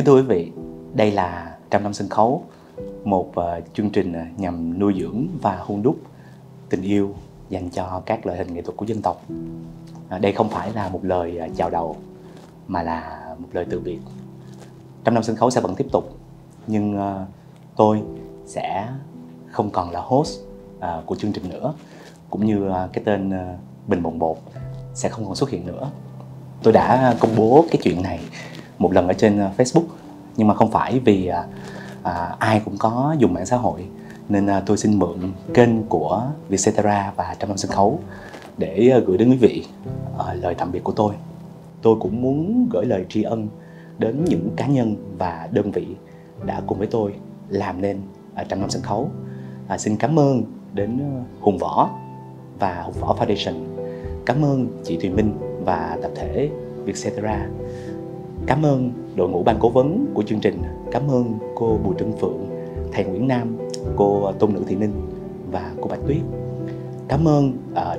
Kính thưa quý vị, đây là Trăm Năm Sân Khấu, một chương trình nhằm nuôi dưỡng và hun đúc tình yêu dành cho các loại hình nghệ thuật của dân tộc. Đây không phải là một lời chào đầu, mà là một lời từ biệt. Trăm Năm Sân Khấu sẽ vẫn tiếp tục, nhưng tôi sẽ không còn là host của chương trình nữa, cũng như cái tên Bình Bồng Bột sẽ không còn xuất hiện nữa. Tôi đã công bố cái chuyện này một lần ở trên Facebook, nhưng mà không phải vì ai cũng có dùng mạng xã hội, nên tôi xin mượn kênh của Vietcetera và Trăm Năm Sân Khấu để gửi đến quý vị lời tạm biệt của tôi. Tôi cũng muốn gửi lời tri ân đến những cá nhân và đơn vị đã cùng với tôi làm nên Trăm Năm Sân Khấu. Xin cảm ơn đến Hùng Võ và Hùng Võ Foundation. Cảm ơn chị Thùy Minh và tập thể Vietcetera. Cảm ơn đội ngũ ban cố vấn của chương trình. Cảm ơn cô Bùi Trân Phượng, thầy Nguyễn Nam, cô Tôn Nữ Thị Ninh và cô Bạch Tuyết. Cảm ơn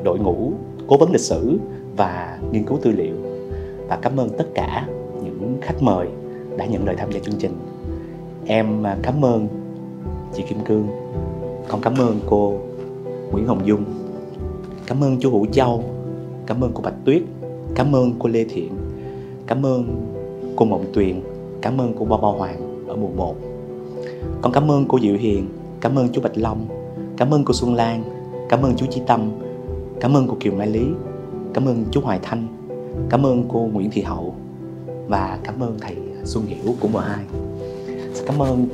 đội ngũ cố vấn lịch sử và nghiên cứu tư liệu. Và cảm ơn tất cả những khách mời đã nhận lời tham gia chương trình. Em cảm ơn chị Kim Cương. Con cảm ơn cô Nguyễn Hồng Dung. Cảm ơn chú Hữu Châu. Cảm ơn cô Bạch Tuyết. Cảm ơn cô Lê Thiện. Cảm ơn cô Mộng Tuyền. Cảm ơn cô Bo Hoàng ở mùa 1. Con cảm ơn cô Diệu Hiền. Cảm ơn chú Bạch Long. Cảm ơn cô Xuân Lan. Cảm ơn chú Chí Tâm. Cảm ơn cô Kiều Mai Lý. Cảm ơn chú Hoài Thanh. Cảm ơn cô Nguyễn Thị Hậu. Và cảm ơn thầy Xuân Hiểu của M2. Cảm ơn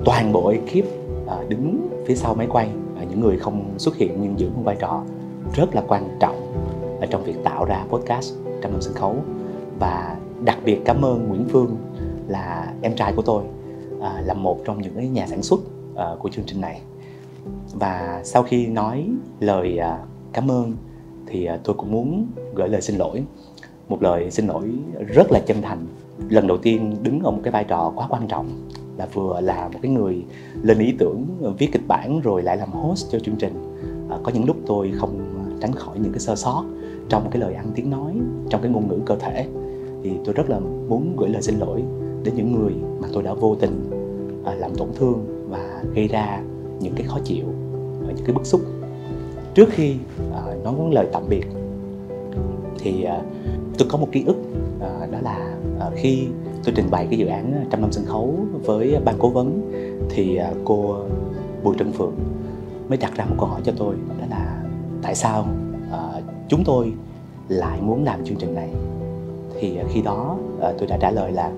toàn bộ ekip đứng phía sau máy quay, những người không xuất hiện nhưng giữ một vai trò rất là quan trọng ở trong việc tạo ra podcast Trăm Năm Sân Khấu. Và đặc biệt cảm ơn Nguyễn Phương, là em trai của tôi, là một trong những nhà sản xuất của chương trình này. Và sau khi nói lời cảm ơn thì tôi cũng muốn gửi lời xin lỗi. Một lời xin lỗi rất là chân thành. Lần đầu tiên đứng ở một cái vai trò quá quan trọng, là vừa là một cái người lên ý tưởng, viết kịch bản rồi lại làm host cho chương trình. Có những lúc tôi không tránh khỏi những cái sơ sót trong cái lời ăn tiếng nói, trong cái ngôn ngữ cơ thể. Thì tôi rất là muốn gửi lời xin lỗi đến những người mà tôi đã vô tình làm tổn thương và gây ra những cái khó chịu, những cái bức xúc. Trước khi nói lời tạm biệt thì tôi có một ký ức, đó là khi tôi trình bày cái dự án Trăm Năm Sân Khấu với ban cố vấn thì cô Bùi Trân Phượng mới đặt ra một câu hỏi cho tôi, đó là tại sao chúng tôi lại muốn làm chương trình này. Thì khi đó tôi đã trả lời là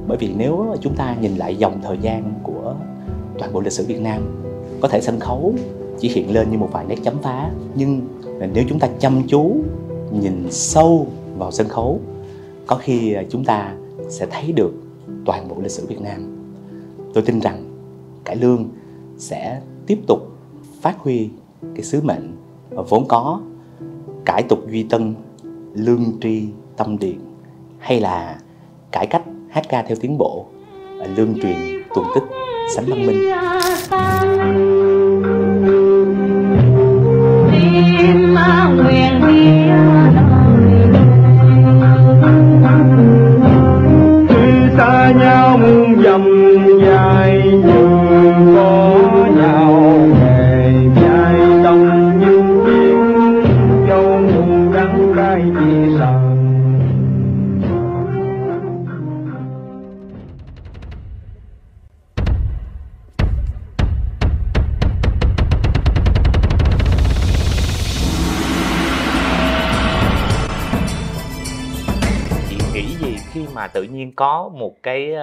bởi vì nếu chúng ta nhìn lại dòng thời gian của toàn bộ lịch sử Việt Nam, có thể sân khấu chỉ hiện lên như một vài nét chấm phá, nhưng nếu chúng ta chăm chú nhìn sâu vào sân khấu, có khi chúng ta sẽ thấy được toàn bộ lịch sử Việt Nam. Tôi tin rằng cải lương sẽ tiếp tục phát huy cái sứ mệnh vốn có, cải tục duy tân, lương tri tâm điện, hay là cải cách hát ca theo tiến bộ, lương truyền tuần tích sánh văn minh. Xa nhau muôn dặm dài nhưng có nhau về dài tâm như tiếng châu muôn đắng cay chỉ rằng. Khi mà tự nhiên có một cái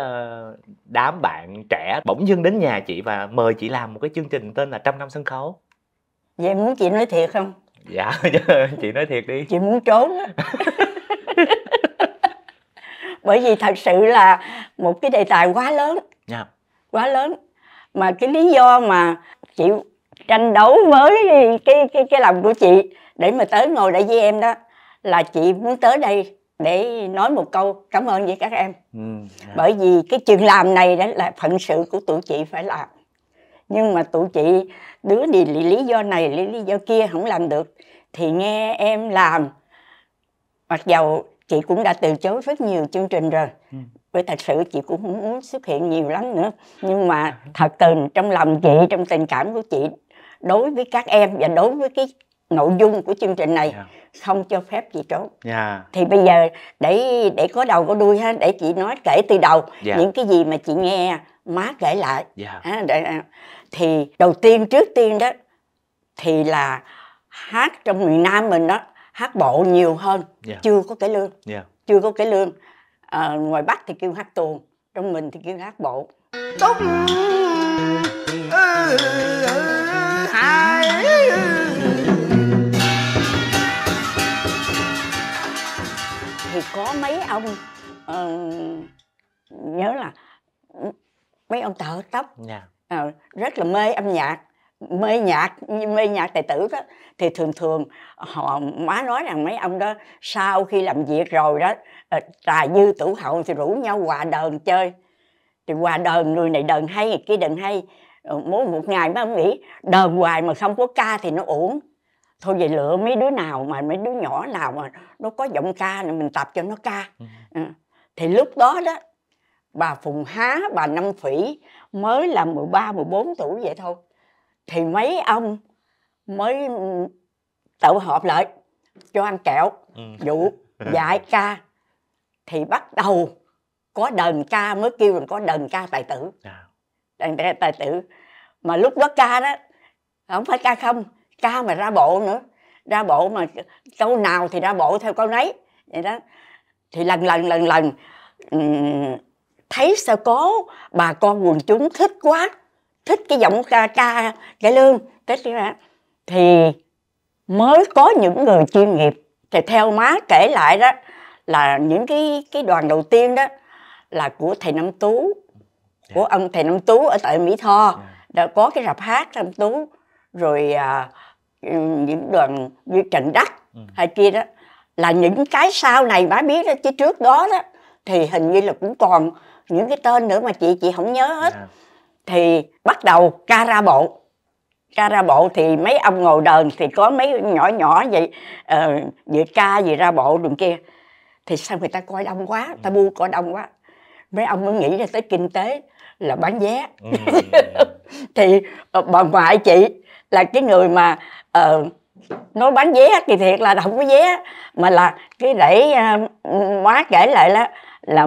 đám bạn trẻ bỗng dưng đến nhà chị và mời chị làm một cái chương trình tên là Trăm Năm Sân Khấu. Vậy muốn chị nói thiệt không? Dạ, chị nói thiệt đi. Chị muốn trốn á. Bởi vì thật sự là một cái đề tài quá lớn. Yeah. Quá lớn. Mà cái lý do mà chị tranh đấu với cái lòng của chị để mà tới ngồi đây với em đó, là chị muốn tới đây để nói một câu cảm ơn với các em. Bởi vì cái chuyện làm này đó là phận sự của tụi chị phải làm. Nhưng mà tụi chị đứa thì lý do này, lý do kia không làm được, thì nghe em làm. Mặc dầu chị cũng đã từ chối rất nhiều chương trình rồi, Bởi thật sự chị cũng không muốn xuất hiện nhiều lắm nữa. Nhưng mà thật tình trong lòng chị, trong tình cảm của chị đối với các em và đối với cái nội dung của chương trình này, không cho phép chị trốn. Thì bây giờ để có đầu có đuôi ha, để chị nói kể từ đầu những cái gì mà chị nghe má kể lại. Thì đầu tiên, trước tiên đó thì là hát trong miền Nam mình đó, hát bộ nhiều hơn, chưa có cải lương, chưa có cải lương. Ngoài Bắc thì kêu hát tuồng, trong mình thì kêu hát bộ. Thì có mấy ông nhớ là mấy ông thợ tóc rất là mê âm nhạc, mê nhạc tài tử đó. Thì thường má nói rằng mấy ông đó sau khi làm việc rồi đó, trà dư tửu hậu thì rủ nhau hòa đờn chơi. Thì hòa đờn, người này đờn hay, người kia đờn hay. Mỗi một ngày mấy ông nghĩ đờn hoài mà không có ca thì nó uổng. Thôi về lựa mấy đứa nào mà mấy đứa nhỏ nào mà nó có giọng ca này mình tập cho nó ca. Thì lúc đó đó bà Phùng Há, bà Năm Phỉ mới là 13-14 tuổi vậy thôi. Thì mấy ông mới tụ họp lại cho ăn kẹo, dụ dạy ca. Thì bắt đầu có đờn ca, mới kêu là có đờn ca tài tử. Đờn ca tài tử. Mà lúc đó ca đó không phải ca không, ca mà ra bộ nữa. Ra bộ mà câu nào thì ra bộ theo câu nấy vậy đó. Thì lần thấy sao có bà con quần chúng thích quá, thích cái giọng ca cải lương, thích đó. Thì mới có những người chuyên nghiệp. Thì theo má kể lại đó là những cái đoàn đầu tiên đó là của thầy Năm Tú, của ông thầy Năm Tú ở tại Mỹ Tho. Đã có cái rạp hát Năm Tú, rồi những đoàn như Trần Đắc hay kia đó là những cái sau này má biết đó, chứ trước đó đó thì hình như là cũng còn những cái tên nữa mà chị không nhớ hết. Thì bắt đầu ca ra bộ. Ca ra bộ thì mấy ông ngồi đờn thì có mấy nhỏ vậy, vừa ca vừa ra bộ đường kia. Thì sao người ta coi đông quá, ta bu coi đông quá, mấy ông mới nghĩ ra tới kinh tế là bán vé. Thì bà ngoại chị là cái người mà nói bán vé thì thiệt là không có vé, mà là cái để má kể lại là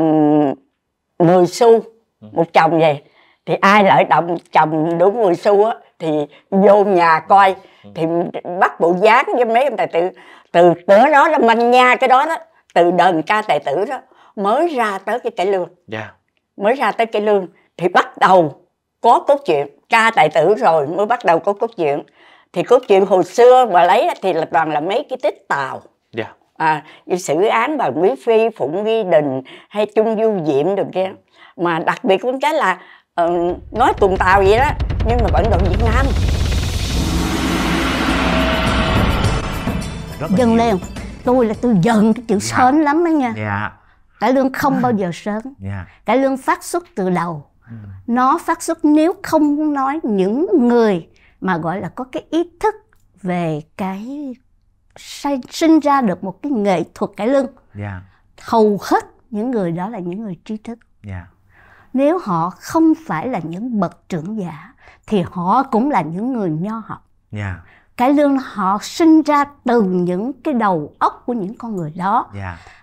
10 xu một chồng vậy. Thì ai lại động chồng đủ 10 xu á thì vô nhà coi. Thì bắt bộ dáng với mấy ông tài tử. Từ đó là manh nha cái đó đó, từ đờn ca tài tử đó mới ra tới cái cải lương. Mới ra tới cải lương thì bắt đầu có cốt truyện. Ca tài tử rồi mới bắt đầu có cốt truyện. Thì cốt truyện hồi xưa mà lấy thì là toàn là mấy cái tích tàu. Như Sử Án bà Quý Phi, Phụng Nghi Đình hay Chung Du Diệm được kia. Mà đặc biệt cũng cái là nói tuồng tàu vậy đó, nhưng mà vận động Việt Nam. Dần lên, tôi dần cái chữ sến lắm đó nha. Cải lương không bao giờ sến. Cải lương phát xuất từ đầu. Nó phát xuất nếu không nói những người mà gọi là có cái ý thức về cái sinh ra được một cái nghệ thuật cải lương. Hầu hết những người đó là những người trí thức. Nếu họ không phải là những bậc trưởng giả thì họ cũng là những người nho học. Cải lương họ sinh ra từ những cái đầu óc của những con người đó.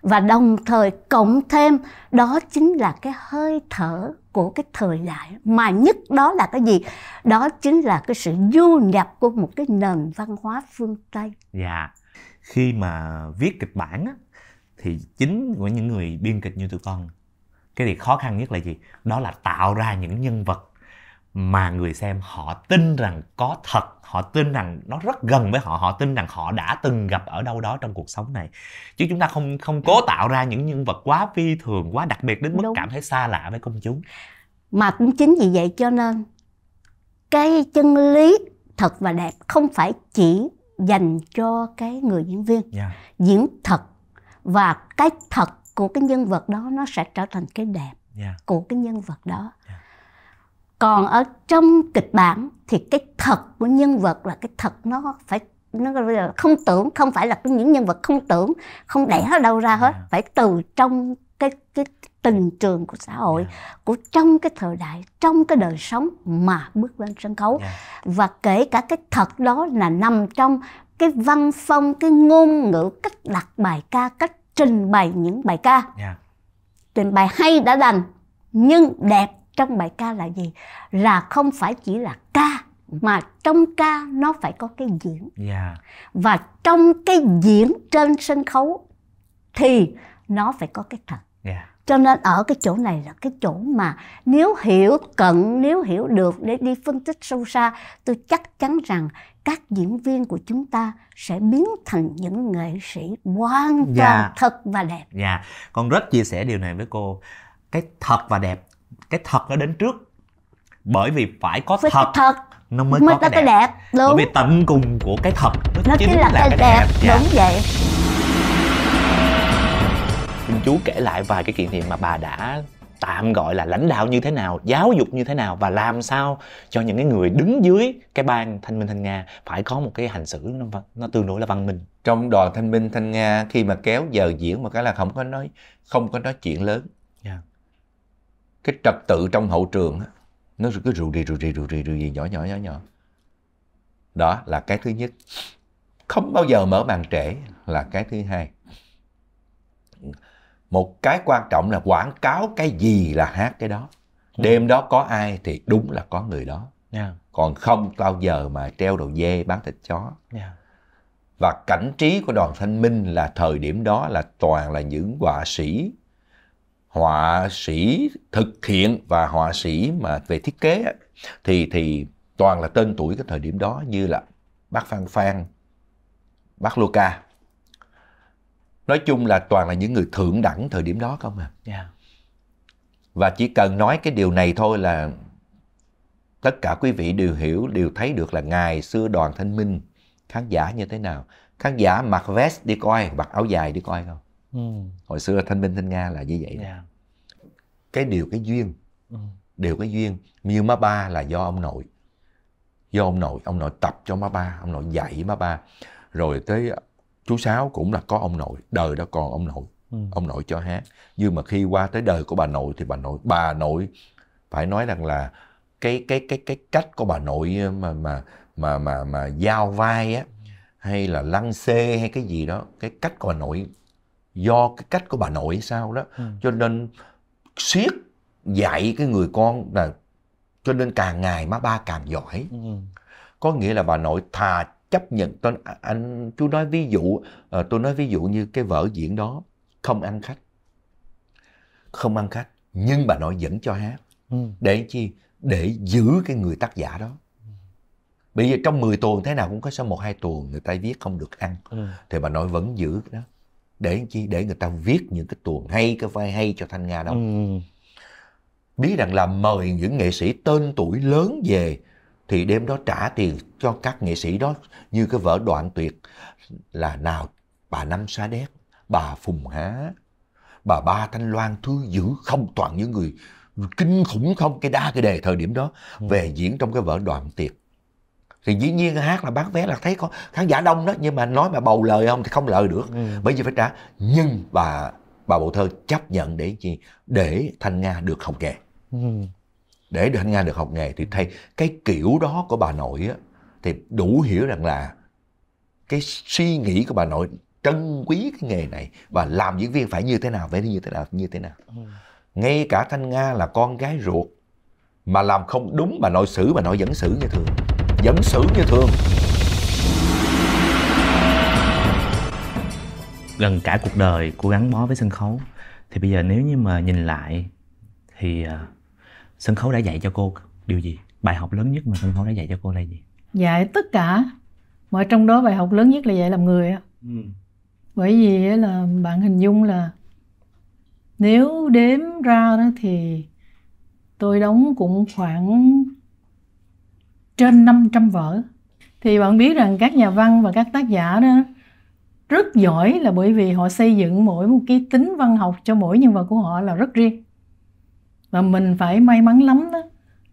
Và đồng thời cộng thêm đó chính là cái hơi thở của cái thời đại. Mà nhất đó là cái gì? Đó chính là cái sự du nhập của một cái nền văn hóa phương Tây. Khi mà viết kịch bản á, thì chính của những người biên kịch như tụi con, cái điều khó khăn nhất là gì? Đó là tạo ra những nhân vật mà người xem họ tin rằng có thật, họ tin rằng nó rất gần với họ, họ tin rằng họ đã từng gặp ở đâu đó trong cuộc sống này. Chứ chúng ta không cố tạo ra những nhân vật quá phi thường, quá đặc biệt đến mức cảm thấy xa lạ với công chúng. Mà cũng chính vì vậy cho nên cái chân lý thật và đẹp không phải chỉ dành cho cái người diễn viên. Diễn thật và cái thật của cái nhân vật đó nó sẽ trở thành cái đẹp của cái nhân vật đó. Còn ở trong kịch bản thì cái thật của nhân vật là cái thật nó không tưởng, không phải là những nhân vật không tưởng, không đẻ ở đâu ra hết, phải từ trong cái tình trường của xã hội, của trong cái thời đại, trong cái đời sống mà bước lên sân khấu. Và kể cả cái thật đó là nằm trong cái văn phong, cái ngôn ngữ, cách đặt bài ca, cách trình bày những bài ca. Trình bày hay đã đành, nhưng đẹp trong bài ca là gì? Là không phải chỉ là ca, mà trong ca nó phải có cái diễn. Và trong cái diễn trên sân khấu thì nó phải có cái thật. Cho nên ở cái chỗ này là cái chỗ mà nếu hiểu được để đi phân tích sâu xa, tôi chắc chắn rằng các diễn viên của chúng ta sẽ biến thành những nghệ sĩ hoàn toàn thật và đẹp. Con rất chia sẻ điều này với cô. Cái thật và đẹp, cái thật nó đến trước. Bởi vì phải có thật nó mới có cái đẹp. Bởi vì tận cùng của cái thật nó chính là cái đẹp. Đúng vậy. Chú kể lại vài cái kỷ niệm mà bà đã tạm gọi là lãnh đạo như thế nào, giáo dục như thế nào, và làm sao cho những cái người đứng dưới cái ban Thanh Minh Thanh Nga phải có một cái hành xử nó tương đối là văn minh. Trong đoàn Thanh Minh Thanh Nga khi mà kéo giờ diễn một cái là không có nói chuyện lớn. Cái trật tự trong hậu trường nó cứ rù rì nhỏ. Đó là cái thứ nhất. Không bao giờ mở màn trễ là cái thứ hai. Một cái quan trọng là quảng cáo cái gì là hát cái đó. Đêm đó có ai thì đúng là có người đó. Còn không bao giờ mà treo đầu dê bán thịt chó. Và cảnh trí của đoàn Thanh Minh là thời điểm đó là toàn là những họa sĩ thực hiện và họa sĩ mà về thiết kế thì toàn là tên tuổi cái thời điểm đó, như là bác Phan, bác Luca. Nói chung là toàn là những người thượng đẳng thời điểm đó không à. Và chỉ cần nói cái điều này thôi là tất cả quý vị đều hiểu, đều thấy được là ngày xưa đoàn Thanh Minh khán giả như thế nào. Khán giả mặc vest đi coi, mặc áo dài đi coi không? Hồi xưa Thanh Minh Thanh Nga là như vậy đó. Cái duyên. Điều cái duyên. Như má ba là do ông nội. Ông nội tập cho má ba, ông nội dạy má ba. Rồi tới chú Sáu cũng là có ông nội, đời đó còn ông nội cho hát. Nhưng mà khi qua tới đời của bà nội thì bà nội phải nói rằng là cái cách của bà nội mà giao vai á, hay là lăng xê hay cái gì đó, cái cách của bà nội, do cái cách của bà nội sao đó, cho nên siết dạy cái người con là, cho nên càng ngày má ba càng giỏi. Có nghĩa là bà nội thà chấp nhận. Tôi nói ví dụ như cái vở diễn đó không ăn khách, nhưng bà nội vẫn cho hát. Để chi? Để giữ cái người tác giả đó. Bây giờ trong 10 tuồng thế nào cũng có số 1-2 tuồng người ta viết không được ăn, thì bà nội vẫn giữ cái đó. Để chi? Để người ta viết những cái tuồng hay, cái vai hay cho Thanh Nga đó. Biết rằng là mời những nghệ sĩ tên tuổi lớn về thì đêm đó trả tiền cho các nghệ sĩ đó, như cái vở Đoạn Tuyệt là nào bà Năm Sa Đéc, bà Phùng Há, bà Ba Thanh Loan Thư Dữ, không toàn những người kinh khủng không, cái đa cái đề thời điểm đó về diễn trong cái vở Đoạn Tuyệt. Thì dĩ nhiên hát là bán vé là thấy có khán giả đông đó, nhưng mà nói mà bầu lời không thì không lời được, bởi vì phải trả. Nhưng bà Bộ Thơ chấp nhận để chi? Để Thanh Nga được học nghề. Để Thanh Nga được học nghề thì thay cái kiểu đó của bà nội á, thì đủ hiểu rằng là cái suy nghĩ của bà nội trân quý cái nghề này, và làm diễn viên phải như thế nào, như thế nào. Ngay cả Thanh Nga là con gái ruột mà làm không đúng, bà nội vẫn xử như thường. Gần cả cuộc đời cô gắn bó với sân khấu, thì bây giờ nếu như mà nhìn lại thì sân khấu đã dạy cho cô điều gì? Bài học lớn nhất mà sân khấu đã dạy cho cô là gì? Dạy tất cả, mà trong đó bài học lớn nhất là dạy làm người á. Bởi vì là bạn hình dung là nếu đếm ra đó thì tôi đóng cũng khoảng trên 500 vở. Thì bạn biết rằng các nhà văn và các tác giả đó rất giỏi, là bởi vì họ xây dựng mỗi một cái tính văn học cho mỗi nhân vật của họ là rất riêng. Và mình phải may mắn lắm đó,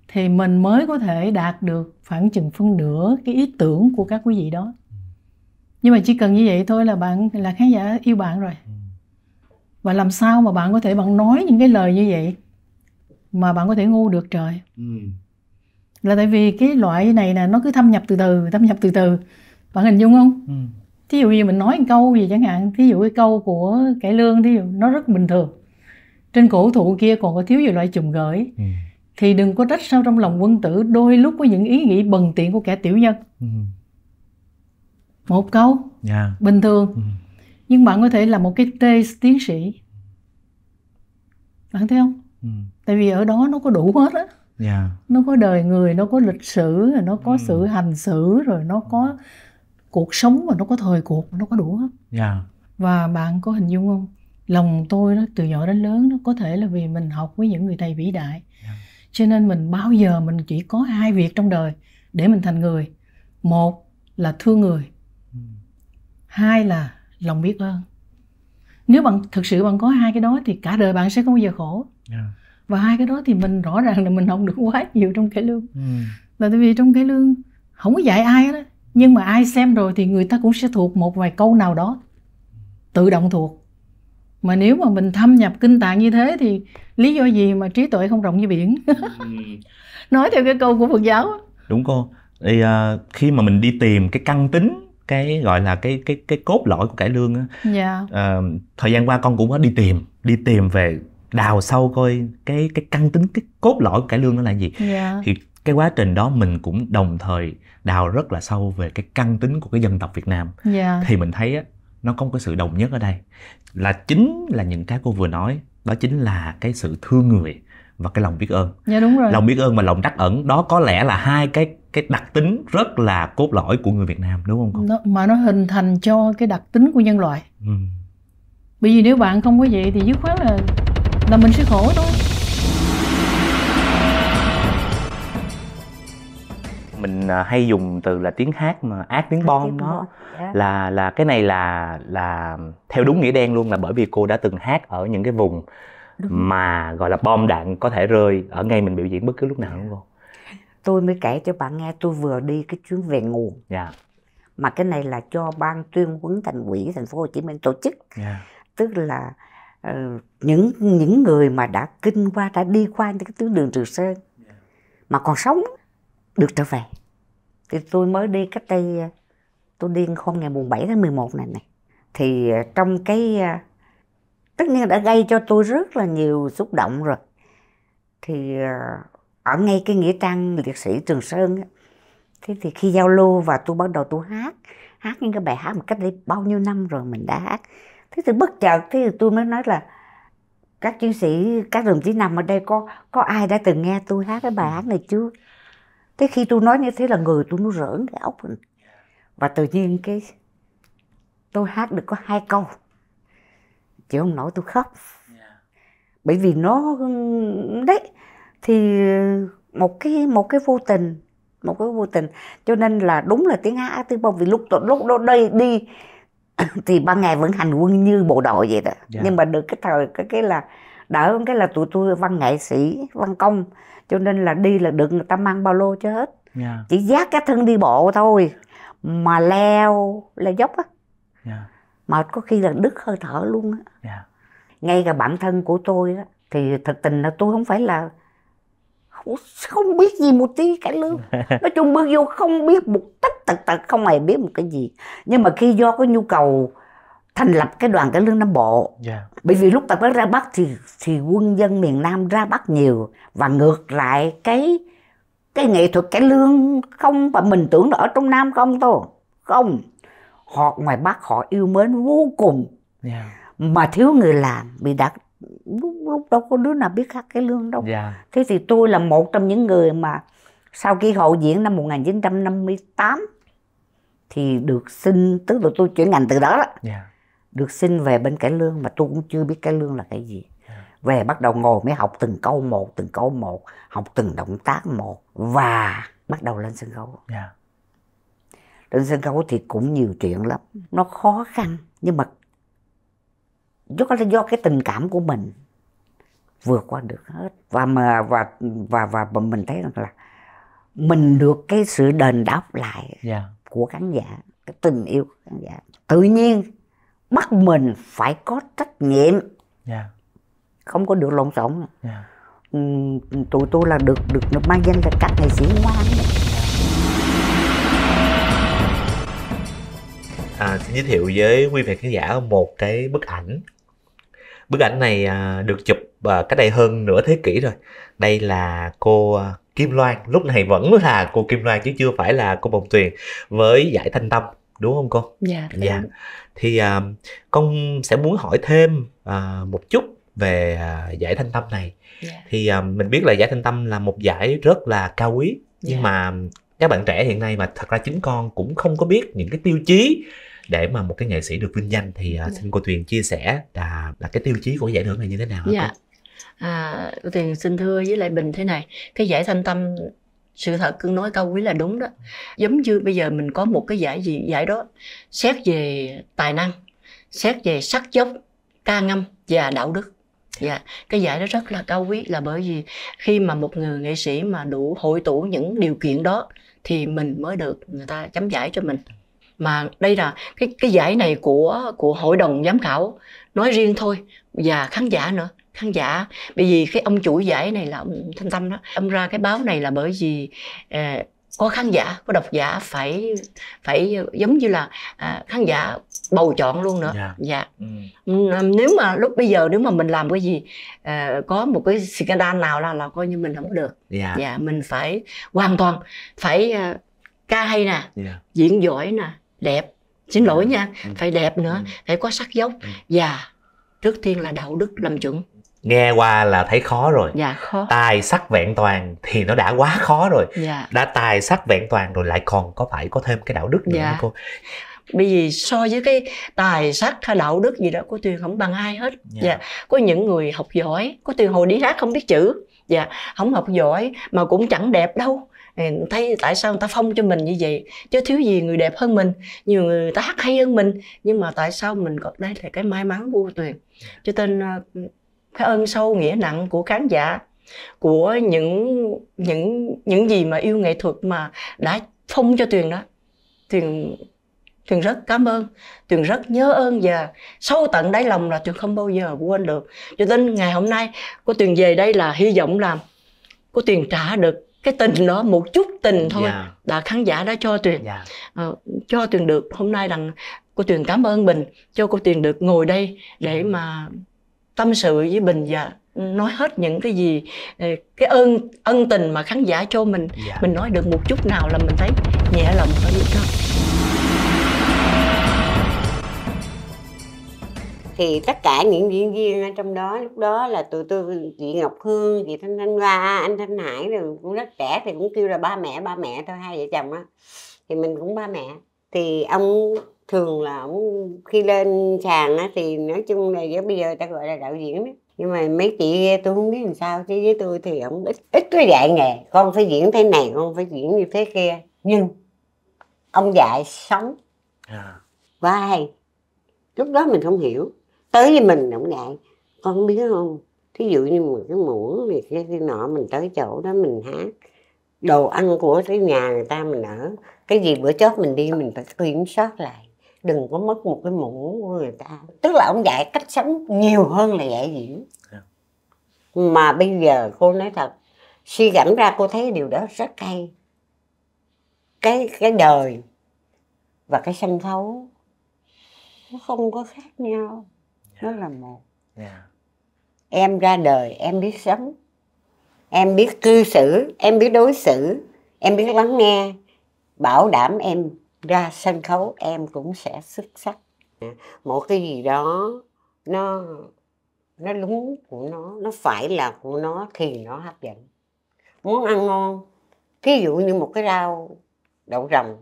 thì mình mới có thể đạt được khoảng chừng phân nửa cái ý tưởng của các quý vị đó. Nhưng mà chỉ cần như vậy thôi là bạn là khán giả yêu bạn rồi. Và làm sao mà bạn có thể bạn nói những cái lời như vậy mà bạn có thể ngu được trời? Là tại vì cái loại này nè, nó cứ thâm nhập từ từ. Bạn hình dung không? Thí dụ như mình nói một câu gì chẳng hạn, thí dụ cái câu của cải lương, thí dụ nó rất bình thường. Trên cổ thụ kia còn có thiếu gì loại chùm gởi. Thì đừng có trách sao trong lòng quân tử đôi lúc có những ý nghĩ bần tiện của kẻ tiểu nhân. Một câu bình thường. Nhưng bạn có thể là một cái tiến sĩ. Bạn thấy không? Tại vì ở đó nó có đủ hết á. Nó có đời người, nó có lịch sử, nó có sự hành xử, rồi nó có cuộc sống, và nó có thời cuộc, nó có đủ hết. Và bạn có hình dung không? Lòng tôi đó, từ nhỏ đến lớn đó, có thể là vì mình học với những người thầy vĩ đại. Cho nên mình bao giờ mình chỉ có 2 việc trong đời để mình thành người. Một là thương người, 2 là lòng biết ơn. Nếu bạn thực sự bạn có 2 cái đó thì cả đời bạn sẽ không bao giờ khổ. Và 2 cái đó thì mình rõ ràng là mình học được quá nhiều trong cải lương. Là tại vì trong cải lương không có dạy ai đó, nhưng mà ai xem rồi thì người ta cũng sẽ thuộc một vài câu nào đó, tự động thuộc. Mà nếu mà mình thâm nhập kinh tạng như thế thì lý do gì mà trí tuệ không rộng như biển? Nói theo cái câu của Phật giáo. Đúng cô. Thì, khi mà mình đi tìm cái căn tính, cái gọi là cái cốt lõi của cải lương á, thời gian qua con cũng có đi tìm về đào sâu coi cái căn tính, cái cốt lõi của cải lương nó là gì. Thì cái quá trình đó mình cũng đồng thời đào rất là sâu về cái căn tính của cái dân tộc Việt Nam. Thì mình thấy á, nó có một cái sự đồng nhất ở đây, là chính là những cái cô vừa nói, đó chính là cái sự thương người và cái lòng biết ơn. Đúng rồi. Lòng biết ơn và lòng trắc ẩn, đó có lẽ là 2 cái đặc tính rất là cốt lõi của người Việt Nam, đúng không cô? Mà nó hình thành cho cái đặc tính của nhân loại. Bởi vì nếu bạn không có vậy thì dứt khoát là mình sẽ khổ thôi. Mình hay dùng từ là tiếng hát mà ác tiếng bom đó. Là cái này là theo đúng nghĩa đen luôn, là bởi vì cô đã từng hát ở những cái vùng mà gọi là bom đạn có thể rơi ở ngay mình biểu diễn bất cứ lúc nào, đúng không cô? Tôi mới kể cho bạn nghe, tôi vừa đi cái chuyến về nguồn. Mà cái này là cho ban tuyên huấn Thành ủy Thành phố Hồ Chí Minh tổ chức. Tức là những người mà đã đi qua cái tuyến đường Trường Sơn mà còn sống được trở về. Thì tôi mới đi cách đây, tôi đi hôm ngày mùng 7 tháng 11 này. Thì trong cái tất nhiên đã gây cho tôi rất là nhiều xúc động rồi. Thì ở ngay cái nghĩa trang liệt sĩ Trường Sơn á, thế thì khi giao lưu và tôi bắt đầu tôi hát những cái bài hát mà cách đây bao nhiêu năm rồi mình đã hát. Thế thì bất chợt thế thì tôi mới nói là các chiến sĩ, các đồng chí nằm ở đây có ai đã từng nghe tôi hát cái bài hát này chưa? Thế khi tôi nói như thế là người tôi nó rỡn cái óc rồi. Và tự nhiên cái tôi hát được có 2 câu, chịu không nổi tôi khóc. Bởi vì nó đấy thì một cái vô tình, cho nên là đúng là tiếng hát tiếng bông. Vì lúc đó đây đi thì ban ngày vẫn hành quân như bộ đội vậy đó. Nhưng mà được cái thời cái là đỡ hơn cái là tụi tôi văn nghệ sĩ, văn công, cho nên là đi là được người ta mang ba lô cho hết. Chỉ vác cái thân đi bộ thôi mà leo dốc á. Mà có khi là đứt hơi thở luôn á. Ngay cả bản thân của tôi á, thì thật tình là tôi không phải là không biết gì một tí cải lương. Nói chung bước vô không biết một tật không hề biết một cái gì. Nhưng mà khi do có nhu cầu thành lập cái đoàn cải lương Nam Bộ, bởi vì lúc tập mới ra Bắc thì quân dân miền Nam ra Bắc nhiều, và ngược lại cái nghệ thuật cải lương không phải mình tưởng là ở trong Nam không thôi, không, họ ngoài Bắc họ yêu mến vô cùng, mà thiếu người làm vì đã lúc đâu có đứa nào biết hát cải lương đâu. Thế thì tôi là một trong những người mà sau khi hậu diễn năm 1958 thì được xin, tức là tôi chuyển ngành từ đó đó. Được xin về bên cải lương mà tôi cũng chưa biết cải lương là cái gì. Về bắt đầu ngồi mới học từng câu một, học từng động tác một và bắt đầu lên sân khấu. Lên sân khấu thì cũng nhiều chuyện lắm, nó khó khăn, nhưng mà do cái tình cảm của mình vượt qua được hết. Và mình thấy rằng là mình được cái sự đền đáp lại của khán giả, cái tình yêu của khán giả. Tự nhiên bắt mình phải có trách nhiệm Không có được lộn xộn. Tụi tôi là được mang danh là các nghệ sĩ ngoan. Xin giới thiệu với quý vị khán giả một cái bức ảnh. Bức ảnh này được chụp cách đây hơn nửa thế kỷ rồi. Đây là cô Kim Loan, lúc này vẫn là cô Kim Loan chứ chưa phải là cô Bồng Tuyền với giải Thanh Tâm, đúng không cô? Dạ. Thì con sẽ muốn hỏi thêm một chút về giải Thanh Tâm này. Thì mình biết là giải Thanh Tâm là một giải rất là cao quý, nhưng mà các bạn trẻ hiện nay mà thật ra chính con cũng không có biết những cái tiêu chí để mà một cái nghệ sĩ được vinh danh, thì xin cô Tuyền chia sẻ là cái tiêu chí của giải thưởng này như thế nào hả cô? Cô Tuyền xin thưa với lại Bình thế này, cái giải Thanh Tâm sự thật cưng nói cao quý là đúng đó. Giống như bây giờ mình có một cái giải gì, giải đó xét về tài năng, xét về sắc dốc, ca ngâm và đạo đức. Cái giải đó rất là cao quý, là bởi vì khi mà một người nghệ sĩ mà đủ hội tụ những điều kiện đó thì mình mới được người ta chấm giải cho mình. Mà đây là cái giải này của hội đồng giám khảo nói riêng thôi, và khán giả nữa. Khán giả, bởi vì cái ông chủ giải này là ông Thanh Tâm đó, ông ra cái báo này là bởi vì có khán giả, có độc giả phải giống như là khán giả bầu chọn luôn nữa. Nếu mà lúc bây giờ nếu mà mình làm cái gì có một cái scandal nào là coi như mình không có được. Mình phải hoàn toàn phải ca hay nè, diễn giỏi nè, đẹp, xin lỗi nha, phải đẹp nữa, phải có sắc dốc, và trước tiên là đạo đức làm chuẩn. Nghe qua là thấy khó rồi. Khó. Tài sắc vẹn toàn thì nó đã quá khó rồi. Đã tài sắc vẹn toàn rồi lại còn phải có thêm cái đạo đức nữa cô. Bởi vì so với cái tài sắc hay đạo đức gì đó, cô Tuyền không bằng ai hết. Có những người học giỏi, cô Tuyền hồi đi hát không biết chữ, không học giỏi mà cũng chẳng đẹp đâu. Thấy tại sao người ta phong cho mình như vậy, chứ thiếu gì người đẹp hơn mình, nhiều người ta hát hay hơn mình, nhưng mà tại sao mình có đây là cái may mắn của Tuyền. Cho nên cái ơn sâu nghĩa nặng của khán giả, của những gì mà yêu nghệ thuật mà đã phong cho Tuyền đó, Tuyền rất cảm ơn, Tuyền rất nhớ ơn, và sâu tận đáy lòng là Tuyền không bao giờ quên được. Cho nên ngày hôm nay cô Tuyền về đây là hy vọng là cô Tuyền trả được cái tình đó, một chút tình thôi, đã khán giả đã cho Tuyền. Cho Tuyền được hôm nay rằng cô Tuyền cảm ơn Bình cho cô Tuyền được ngồi đây để mà tâm sự với Bình và nói hết những cái gì, cái ân tình mà khán giả cho mình. Mình nói được một chút nào là mình thấy nhẹ lòng ở lúc đó. Thì tất cả những diễn viên ở trong đó lúc đó là tụi tôi, chị Ngọc Hương, chị Thanh Thanh Hoa, anh Thanh Hải rồi cũng rất trẻ, thì cũng kêu là ba mẹ thôi, hai vợ chồng á. Thì mình cũng ba mẹ. Thì ông thường là ông khi lên sàn á thì nói chung là bây giờ ta gọi là đạo diễn đó. Nhưng mà mấy chị tôi không biết làm sao, chứ với tôi thì ông ít có dạy nghề, con phải diễn thế này, con phải diễn như thế kia. Nhưng ông dạy sống quá hay. Lúc đó mình không hiểu, tới với mình ông dạy, con biết không, thí dụ như một cái muỗng này cái nọ, mình tới chỗ đó mình hát, đồ ăn của cái nhà người ta mình ở, cái gì bữa chót mình đi mình phải kiểm soát lại, đừng có mất một cái muỗng của người ta. Tức là ông dạy cách sống nhiều hơn là dạy diễn. Mà bây giờ cô nói thật, suy gẫm ra cô thấy điều đó rất hay. Cái đời và cái sân khấu nó không có khác nhau, nó là một. Em ra đời em biết sống, em biết cư xử, em biết đối xử, em biết lắng nghe, bảo đảm em ra sân khấu em cũng sẽ xuất sắc. Một cái gì đó nó đúng của nó phải là của nó thì nó hấp dẫn. Món ăn ngon, ví dụ như một cái rau đậu rồng,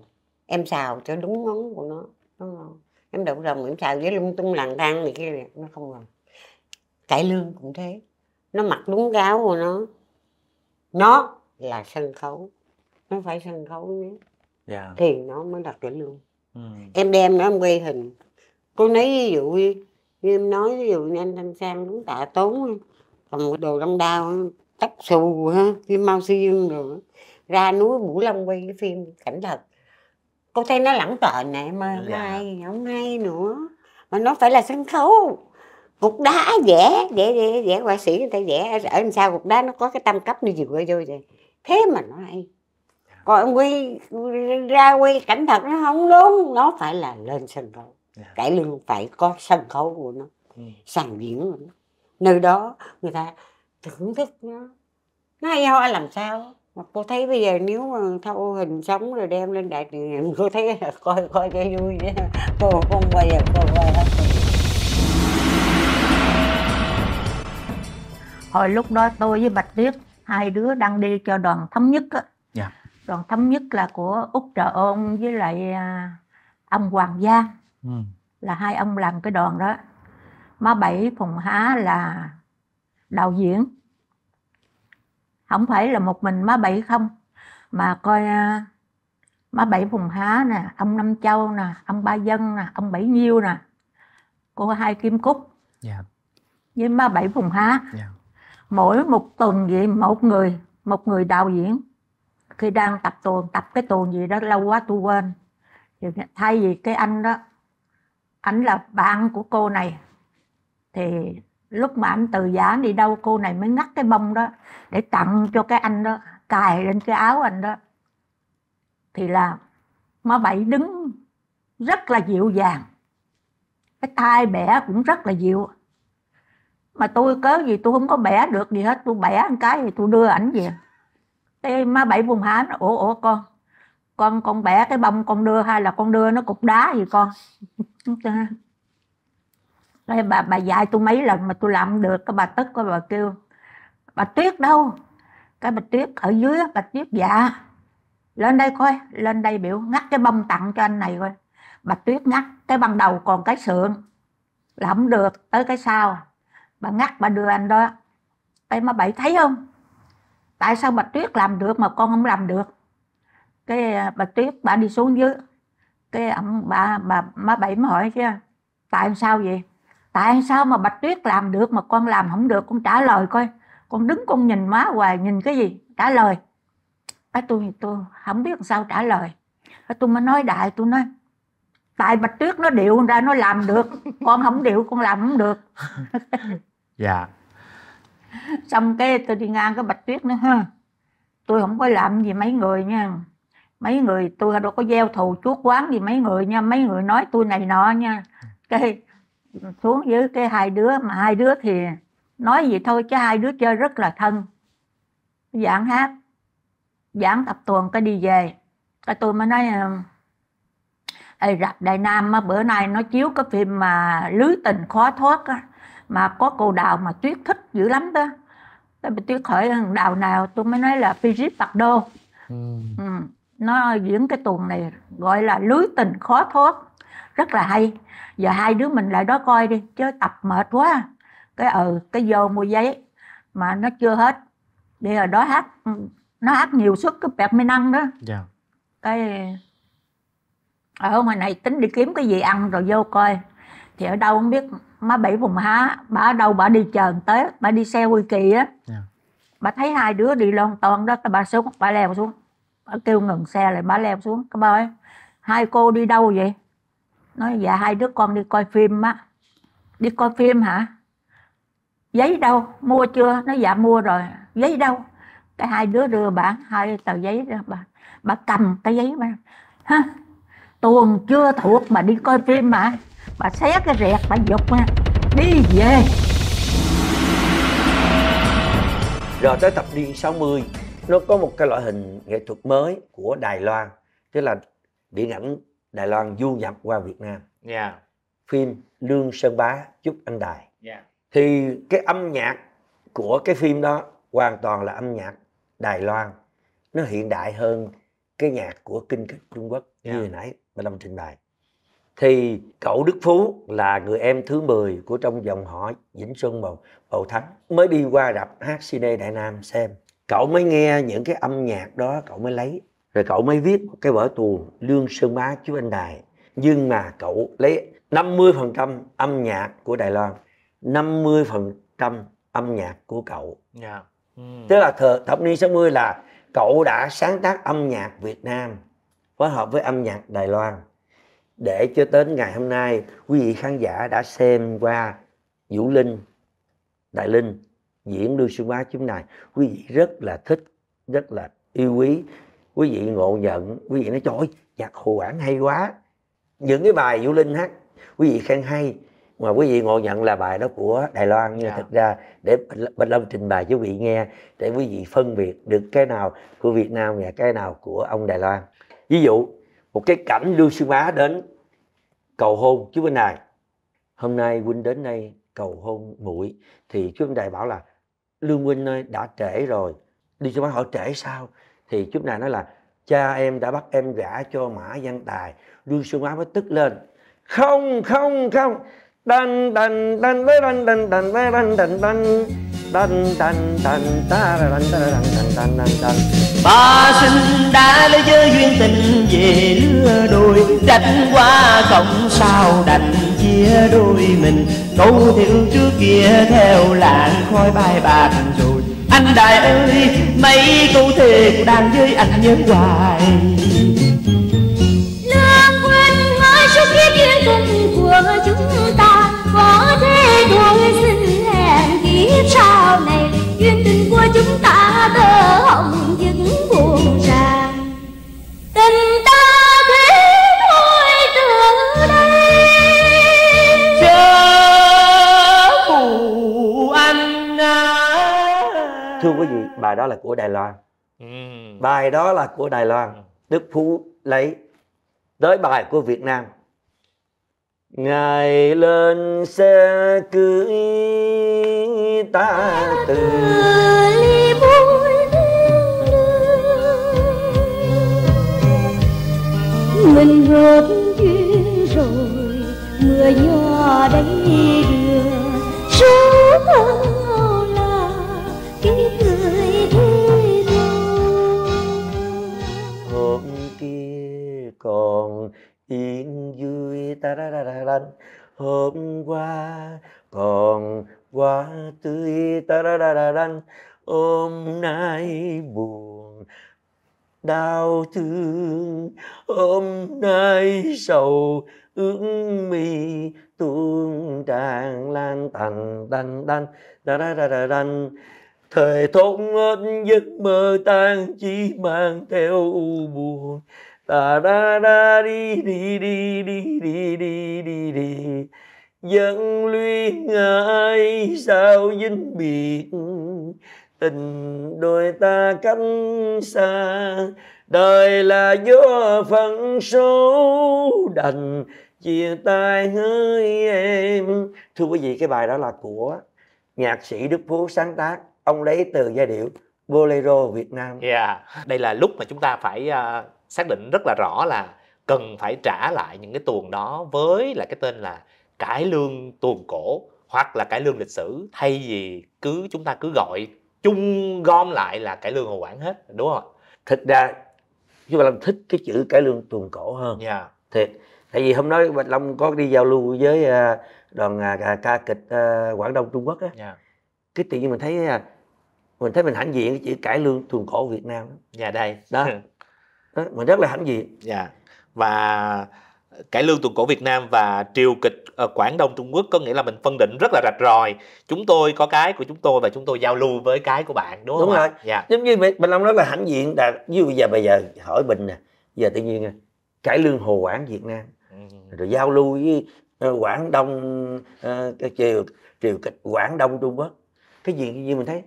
em xào cho đúng món của nó ngon. Em đậu rồng em xào với lung tung làng tang này kia này, nó không ngon. Cải lương cũng thế, nó mặc đúng cái áo của nó là sân khấu, nó phải sân khấu nhé. Thì nó mới là cải lương. Em đem nó em quay hình, cô nói ví dụ như em nói ví dụ như anh Thanh Sang đúng Tạ Tốn cầm cái đồ đâm đao tóc xù ha, phim Mao Sư Dương rồi ra núi Bửu Long quay cái phim cảnh thật, cô thấy nó lẳng tợn nè em ơi, hay không hay nữa, mà nó phải là sân khấu. cục đá vẽ họa sĩ người ta vẽ ở đằng sau cục đá nó có cái tam cấp như gì quay vô vậy, thế mà nó hay. Còn ông quay cảnh thật nó không đúng, nó phải là lên sân khấu. Cải lương phải có sân khấu của nó, sàn diễn của nó. Nơi đó người ta thưởng thức nó hay ho làm sao. Mà cô thấy bây giờ nếu mà thâu hình sống rồi đem lên đại truyền hình, cô thấy là coi cho vui chứ. Cô không bao giờ cô quay hết. Hồi lúc đó tôi với Bạch Tuyết hai đứa đang đi cho đoàn Thống Nhất á. Đoàn Thống Nhất là của Út Trợ Ôn với lại ông Hoàng Giang. Là hai ông làm cái đoàn đó. Má Bảy Phùng Há là đạo diễn. Không phải là một mình má Bảy không, mà coi má Bảy Phùng Há nè, ông Năm Châu nè, ông Ba Dân nè, ông Bảy Nhiêu nè, cô Hai Kim Cúc với má Bảy Phùng Há. Mỗi một tuần vậy một người đạo diễn, khi đang tập cái tuồng gì đó lâu quá tôi quên, thì thay vì cái anh đó, ảnh là bạn của cô này, thì lúc mà anh từ giã đi đâu cô này mới ngắt cái bông đó để tặng cho cái anh đó, cài lên cái áo anh đó. Thì là má Bảy đứng rất là dịu dàng, cái tay bẻ cũng rất là dịu. Mà tôi cớ gì tôi không có bẻ được gì hết, tôi bẻ một cái thì tôi đưa ảnh về. Cái má Bảy Phùng Há nó ủa con bẻ cái bông con đưa hay là con đưa nó cục đá gì con? Đây bà dạy tôi mấy lần mà tôi làm không được. Cái bà tức có bà kêu bà Tuyết đâu? Cái bà Tuyết ở dưới, bà Tuyết dạ lên đây coi, lên đây biểu ngắt cái bông tặng cho anh này coi. Bà Tuyết ngắt cái ban đầu còn cái sườn là không được, tới cái sau bà ngắt bà đưa anh đó. Cái má Bảy thấy không, tại sao bà Tuyết làm được mà con không làm được? Cái bà Tuyết bà đi xuống dưới, cái má Bảy mới hỏi chứ tại sao vậy? Tại sao mà Bạch Tuyết làm được mà con làm không được? Con trả lời coi, con đứng con nhìn má hoài, nhìn cái gì? Trả lời. Cái tôi không biết sao trả lời. Cái tôi mới nói đại, tôi nói tại Bạch Tuyết nó điệu ra nó làm được, con không điệu con làm không được. Dạ. Xong cái tôi đi ngang cái Bạch Tuyết nữa ha, tôi không có làm gì mấy người nha, mấy người tôi đâu có gieo thù chuốc oán gì mấy người nha, mấy người nói tôi này nọ nha. Cái xuống dưới cái hai đứa thì nói gì thôi chứ hai đứa chơi rất là thân. Giảng hát, giảng tập tuồng cái đi về. Cái tôi mới nói rạp Đại Nam bữa nay nó chiếu cái phim mà Lưới Tình Khó Thoát á, mà có cô Đào mà Tuyết thích dữ lắm đó. Cái Tuyết hỏi Đào nào, tôi mới nói là Brigitte Bardot. Nó diễn cái tuồng này gọi là Lưới Tình Khó Thoát, rất là hay. Giờ hai đứa mình lại đó coi đi chứ tập mệt quá. Cái vô mua giấy mà nó chưa hết, đi ở đó hát, nó hát nhiều suất cái bẹt mê năng đó. Cái ở ngoài này tính đi kiếm cái gì ăn rồi vô coi, thì ở đâu không biết. Má Bảy Phùng Há bà ở đâu, bà đi chờ tới, bà đi xe Huy Kỳ á, bà thấy hai đứa đi lon ton đó, cái bà xuống, bà leo xuống, bà kêu ngừng xe lại, bà leo xuống. Cái bà ơi, hai cô đi đâu vậy? Nói dạ hai đứa con đi coi phim á. Đi coi phim hả? Giấy đâu? Mua chưa? Nói dạ mua rồi. Giấy đâu? Cái hai đứa đưa bà hai tờ giấy ra, bà cầm cái giấy mà ha, tuồng chưa thuộc mà đi coi phim mà. Bà xé cái rẹt, bà giục nha, đi về. Rồi tới thập niên 60, nó có một cái loại hình nghệ thuật mới của Đài Loan, tức là điện ảnh Đài Loan du nhập qua Việt Nam. Phim Lương Sơn Bá Chúc Anh Đài. Thì cái âm nhạc của cái phim đó hoàn toàn là âm nhạc Đài Loan, nó hiện đại hơn cái nhạc của kinh kịch Trung Quốc như hồi nãy bà Lâm trình bày. Thì cậu Đức Phú là người em thứ 10 của trong dòng họ Vĩnh Xuân Bầu Thắng mới đi qua rạp hát Cine Đại Nam xem. Cậu mới nghe những cái âm nhạc đó, cậu mới lấy, rồi cậu mới viết cái vở tuồng Lương Sơn Bá Chú Anh Đài. Nhưng mà cậu lấy 50% âm nhạc của Đài Loan, 50% âm nhạc của cậu. Tức là thập niên 60 là cậu đã sáng tác âm nhạc Việt Nam phối hợp với âm nhạc Đài Loan, để cho đến ngày hôm nay quý vị khán giả đã xem qua Vũ Linh, Đại Linh diễn Lưu Xuân Bá chúng này, quý vị rất là thích, rất là yêu quý. Quý vị ngộ nhận, quý vị nói trời ơi, nhạc Hồ Quảng hay quá. Những cái bài Vũ Linh hát quý vị khen hay, mà quý vị ngộ nhận là bài đó của Đài Loan. Nhưng thực ra để Bạch Long trình bày cho quý vị nghe, để quý vị phân biệt được cái nào của Việt Nam và cái nào của ông Đài Loan. Ví dụ một cái cảnh Lưu Xuân Bá đến cầu hôn chú bên này, hôm nay huynh đến đây cầu hôn muội, thì chú bên này bảo là Lương huynh ơi, đã trễ rồi. Lưu Xuân Bá hỏi trễ sao, thì chú bên này nói là cha em đã bắt em gả cho Mã Văn Tài. Lưu Xuân Bá mới tức lên, không đành đành đành đành đành đành đành đành đành đành đành đành đành đành. Ba sinh đã lấy giới duyên tình về lứa đôi, đánh qua không sao đành chia đôi mình. Câu thì ương trước kia theo làn khói bay bạc rồi. Anh Đại ơi, mấy câu thề của đang với anh nhớ hoài. Lương huynh hỡi số kiếp duyên tình của chúng ta, có thế thôi xin hẹn kiếp sau này. Duyên tình của chúng ta tơ hồng vẫn buồn ràng, tình ta thế thôi từ đây. Chớ phụ anh Thưa quý vị, bài đó là của Đài Loan. Bài đó là của Đài Loan. Đức Phú lấy tới bài của Việt Nam. Ngài lên xe cưới ta từ ly bối mình hợp duyên rồi, mưa nhỏ đây đưa số thân là kiếp người thế thôi. hôm kia còn yên vui ta ra ra ra ra, hôm qua còn quá tươi ta ra ra ra ra, hôm nay buồn đau thương, hôm nay sầu ước mi tuôn tràn lan tành đanh đanh ra ra ra ra ra. Thời thốt hết giấc mơ tan chỉ mang theo u buồn. Ta ra ra đi đi đi đi đi đi đi đi. Dân luyến ai sao vĩnh biệt, tình đôi ta cách xa. Đời là do phận số đành chia tay hỡi em. Thưa quý vị, cái bài đó là của nhạc sĩ Đức Phú sáng tác. Ông lấy từ giai điệu Bolero Việt Nam. Đây là lúc mà chúng ta phải xác định rất là rõ là cần phải trả lại những cái tuồng đó với là cái tên là cải lương tuồng cổ hoặc là cải lương lịch sử, thay vì chúng ta cứ gọi chung gom lại là cải lương Hồ Quảng hết, đúng không ạ? Thực ra chúng ta thích cái chữ cải lương tuồng cổ hơn. Thiệt. Tại vì hôm nay Bạch Long có đi giao lưu với đoàn ca kịch Quảng Đông Trung Quốc á. Cái tự nhiên mình thấy mình hãnh diện cái chữ cải lương tuồng cổ Việt Nam. Đây. Đó. Đó, mình rất là hãnh diện. Và cải lương tuồng cổ Việt Nam và triều kịch ở Quảng Đông Trung Quốc có nghĩa là mình phân định rất là rạch ròi. Chúng tôi có cái của chúng tôi và chúng tôi giao lưu với cái của bạn, đúng không? Đúng rồi. Giống như Bình Long rất là hãnh diện. Ví dụ bây giờ hỏi Bình nè, giờ tự nhiên cải lương Hồ Quảng Việt Nam, rồi giao lưu với Quảng Đông triều kịch Quảng Đông Trung Quốc. Cái gì như mình thấy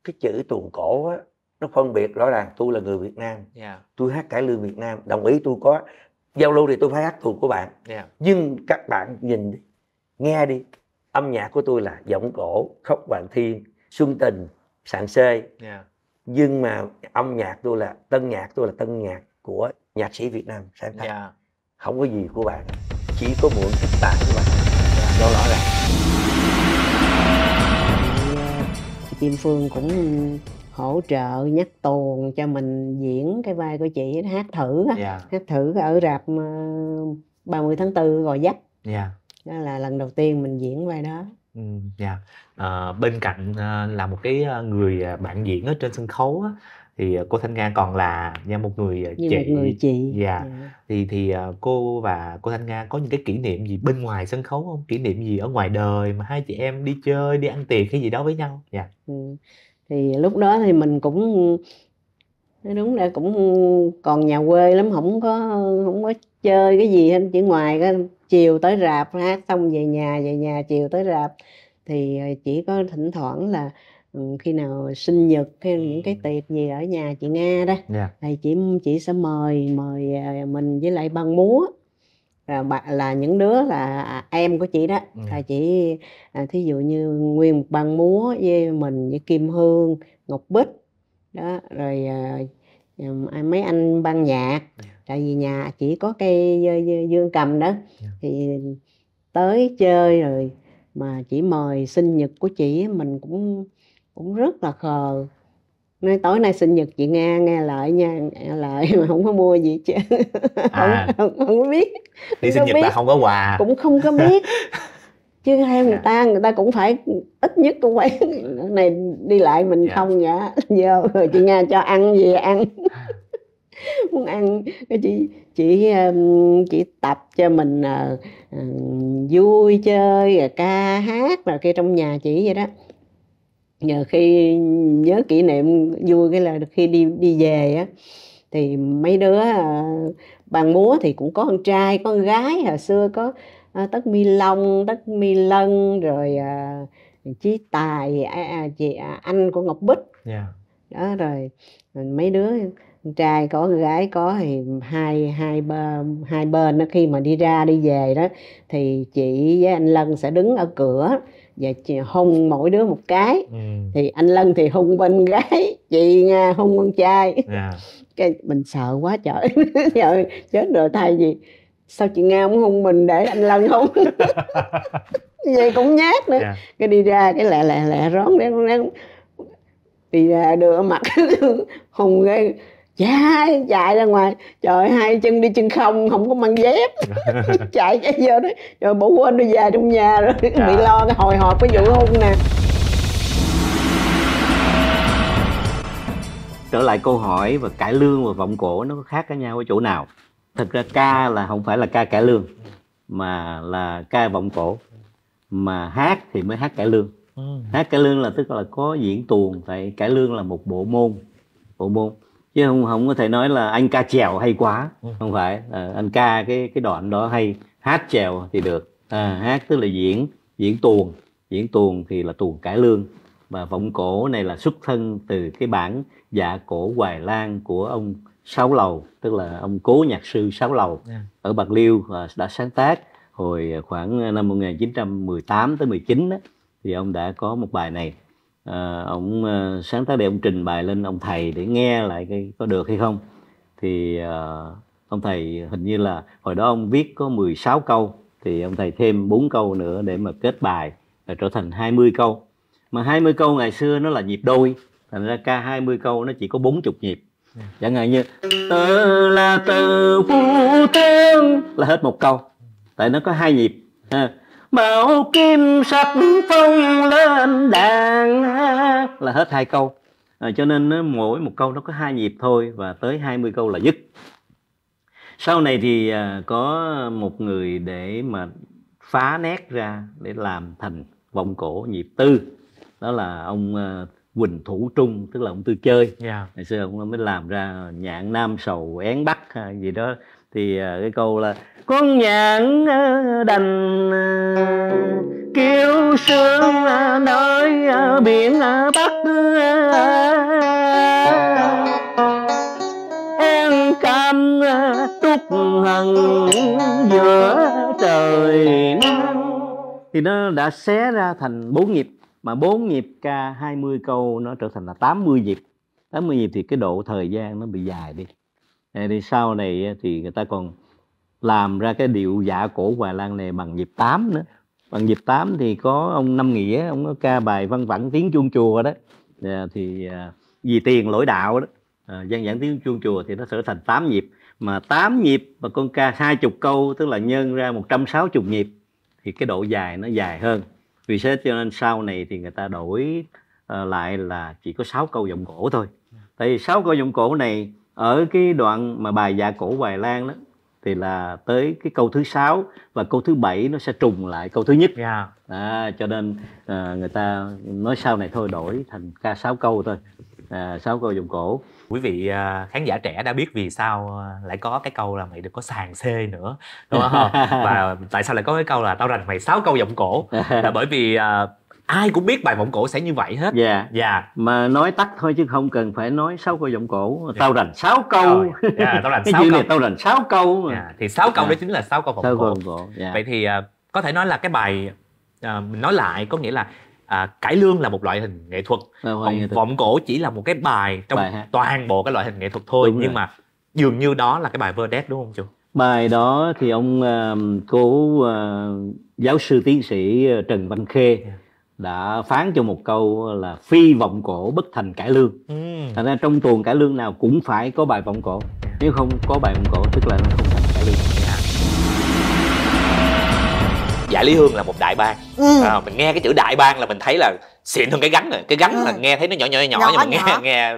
cái chữ tuồng cổ á, nó phân biệt rõ ràng tôi là người Việt Nam, tôi hát cải lương Việt Nam, đồng ý tôi có giao lưu thì tôi phải hát tuồng của bạn. Nhưng các bạn nhìn đi, nghe đi, âm nhạc của tôi là giọng cổ, khóc Hoàng Thiên, Xuân Tình, Sạn Xê. Nhưng mà âm nhạc tôi là tân nhạc của nhạc sĩ Việt Nam sáng tác. Không có gì của bạn, chỉ có mượn thích tài của bạn. Nó rõ ràng. Kim Phương cũng hỗ trợ nhắc tuồng cho mình diễn cái vai của chị, hát thử hát thử ở rạp 30 tháng 4 Gò Vấp. Đó là lần đầu tiên mình diễn vai đó. Bên cạnh là một cái người bạn diễn ở trên sân khấu á, Thì cô Thanh Nga còn là một người như chị. một người chị. Dạ. Thì cô và cô Thanh Nga có những cái kỷ niệm gì bên ngoài sân khấu không? Kỷ niệm gì ở ngoài đời mà hai chị em đi chơi, đi ăn tiệc cái gì đó với nhau? Dạ. Thì lúc đó thì mình cũng nói đúng là cũng còn nhà quê lắm, không có chơi cái gì hết, chỉ ngoài cái chiều tới rạp hát xong về nhà chiều tới rạp. Thì chỉ có thỉnh thoảng là khi nào sinh nhật hay những cái tiệc gì ở nhà chị Nga đó, thì chị sẽ mời mình với lại ban múa, là những đứa là em của chị đó, là chị thí dụ như nguyên một ban múa với mình với Kim Hương, Ngọc Bích đó, rồi mấy anh ban nhạc, tại vì nhà chỉ có cây dương cầm đó, thì tới chơi rồi mà chỉ mời sinh nhật của chị, mình cũng rất là khờ. Nói tối nay sinh nhật chị Nga, nghe lại nha, nghe lại mà không có mua gì chứ. Không có biết. Đi sinh nhật là không có quà. Cũng không có biết. Chứ theo người ta cũng phải ít nhất cũng phải này đi lại mình không dạ. Vô rồi chị Nga cho ăn gì ăn. Muốn ăn chị tập cho mình vui chơi rồi ca hát rồi kia trong nhà chị vậy đó. Nhờ khi nhớ kỷ niệm vui cái là khi đi về á, thì mấy đứa ban múa thì cũng có con trai con gái, hồi xưa có Tất Mi Long, Tất Mi Lân, rồi Chí Tài, anh của Ngọc Bích đó, rồi mấy đứa con trai có con gái có, thì hai bên đó, khi mà đi ra đi về đó thì chị với anh Lân sẽ đứng ở cửa và hung mỗi đứa một cái. Thì anh Lân thì hung bên gái, chị Nga hung con trai. Cái mình sợ quá trời. Trời, chết rồi, thay vì sao chị Nga không hung mình để anh Lân hung. Vậy cũng nhát nữa. Cái đi ra cái lẹ rón đen đi ra đưa mặt hung cái chạy ra ngoài, trời, hai chân đi chân không có mang dép. Chạy cái vô đó, rồi bỏ quên đi về trong nhà rồi, bị lo cái hồi hộp cái vụ hung nè. Trở lại câu hỏi và cải lương và vọng cổ nó có khác với nhau ở chỗ nào? Thực ra ca là không phải là ca cải lương, mà là ca vọng cổ. Mà hát thì mới hát cải lương. Hát cải lương là tức là có diễn tuồng, tại cải lương là một bộ môn. Chứ không có thể nói là anh ca chèo hay quá, không phải. Anh ca cái đoạn đó hay, hát chèo thì được. Hát tức là diễn tuồng thì là tuồng cải lương. Và vọng cổ này là xuất thân từ cái bản dạ cổ Hoài Lan của ông Sáu Lầu, tức là ông cố nhạc sư Sáu Lầu ở Bạc Liêu đã sáng tác hồi khoảng năm 1918 tới 19 đó, thì ông đã có một bài này. Ông sáng tác để ông trình bày lên ông thầy để nghe lại có được hay không. Thì ông thầy hình như là hồi đó ông viết có 16 câu, thì ông thầy thêm 4 câu nữa để mà kết bài và trở thành 20 câu. Mà 20 câu ngày xưa nó là nhịp đôi, thành ra ca 20 câu nó chỉ có 40 nhịp. Chẳng hạn như tơ là tơ phu tương là hết một câu, tại nó có 2 nhịp. Bảo kim sắc phong lên đàn là hết 2 câu. Cho nên mỗi một câu nó có 2 nhịp thôi, và tới 20 câu là dứt. Sau này thì có một người để mà phá nét ra để làm thành vọng cổ nhịp tư, đó là ông Quỳnh Thủ Trung, tức là ông Tư Chơi. Ngày xưa ông mới làm ra nhạn Nam Sầu Én Bắc gì đó. Thì cái câu là con nhạn đành kêu sương nơi biển Bắc, em cam trúc hằng giữa trời nắng. Thì nó đã xé ra thành 4 nhịp, mà 4 nhịp ca 20 câu nó trở thành là 80 nhịp. 80 nhịp thì cái độ thời gian nó bị dài đi. Thì sau này thì người ta còn làm ra cái điệu dạ cổ Hoài Lan này bằng nhịp 8 nữa. Bằng nhịp 8 thì có ông Năm Nghĩa, ông có ca bài Văn Vẳng Tiếng Chuông Chùa đó. Thì vì tiền lỗi đạo đó, dân giảng Tiếng Chuông Chùa thì nó trở thành 8 nhịp. Mà 8 nhịp và con ca 20 câu, tức là nhân ra 160 nhịp, thì cái độ dài nó dài hơn. Vì thế cho nên sau này thì người ta đổi lại là chỉ có 6 câu vọng cổ thôi. Tại vì 6 câu giọng cổ này ở cái đoạn mà bài Dạ Cổ Hoài Lan đó thì là tới cái câu thứ 6 và câu thứ 7 nó sẽ trùng lại câu thứ nhất. Cho nên người ta nói sau này thôi đổi thành ca 6 câu thôi. 6 câu giọng cổ. Quý vị khán giả trẻ đã biết vì sao lại có cái câu là mày đừng có sàn xê nữa, đúng không? Và tại sao lại có cái câu là tao rành mày 6 câu giọng cổ, là bởi vì ai cũng biết bài vọng cổ sẽ như vậy hết. Mà nói tắt thôi chứ không cần phải nói 6 câu giọng cổ. Tao rành 6 câu. Tao rành 6 cái câu. chữ này tao rành 6 câu. Thì 6 câu đó chính là 6 câu vọng cổ. Vậy thì có thể nói là cái bài mình nói lại có nghĩa là cải lương là một loại hình nghệ thuật, còn vọng cổ chỉ là một cái bài trong toàn bộ cái loại hình nghệ thuật thôi. Nhưng mà dường như đó là cái bài Verdet, đúng không chú? Bài đó thì ông cố giáo sư tiến sĩ Trần Văn Khê đã phán cho một câu là phi vọng cổ bất thành cải lương. Thành ra trong tuồng cải lương nào cũng phải có bài vọng cổ, nếu không có bài vọng cổ tức là nó không thành cải lương. Dạ Lý Hương là một đại bang. Mình nghe cái chữ đại bang là mình thấy là xịn hơn cái gắn rồi. Cái gắn là nghe thấy nó nhỏ nhưng mà nghe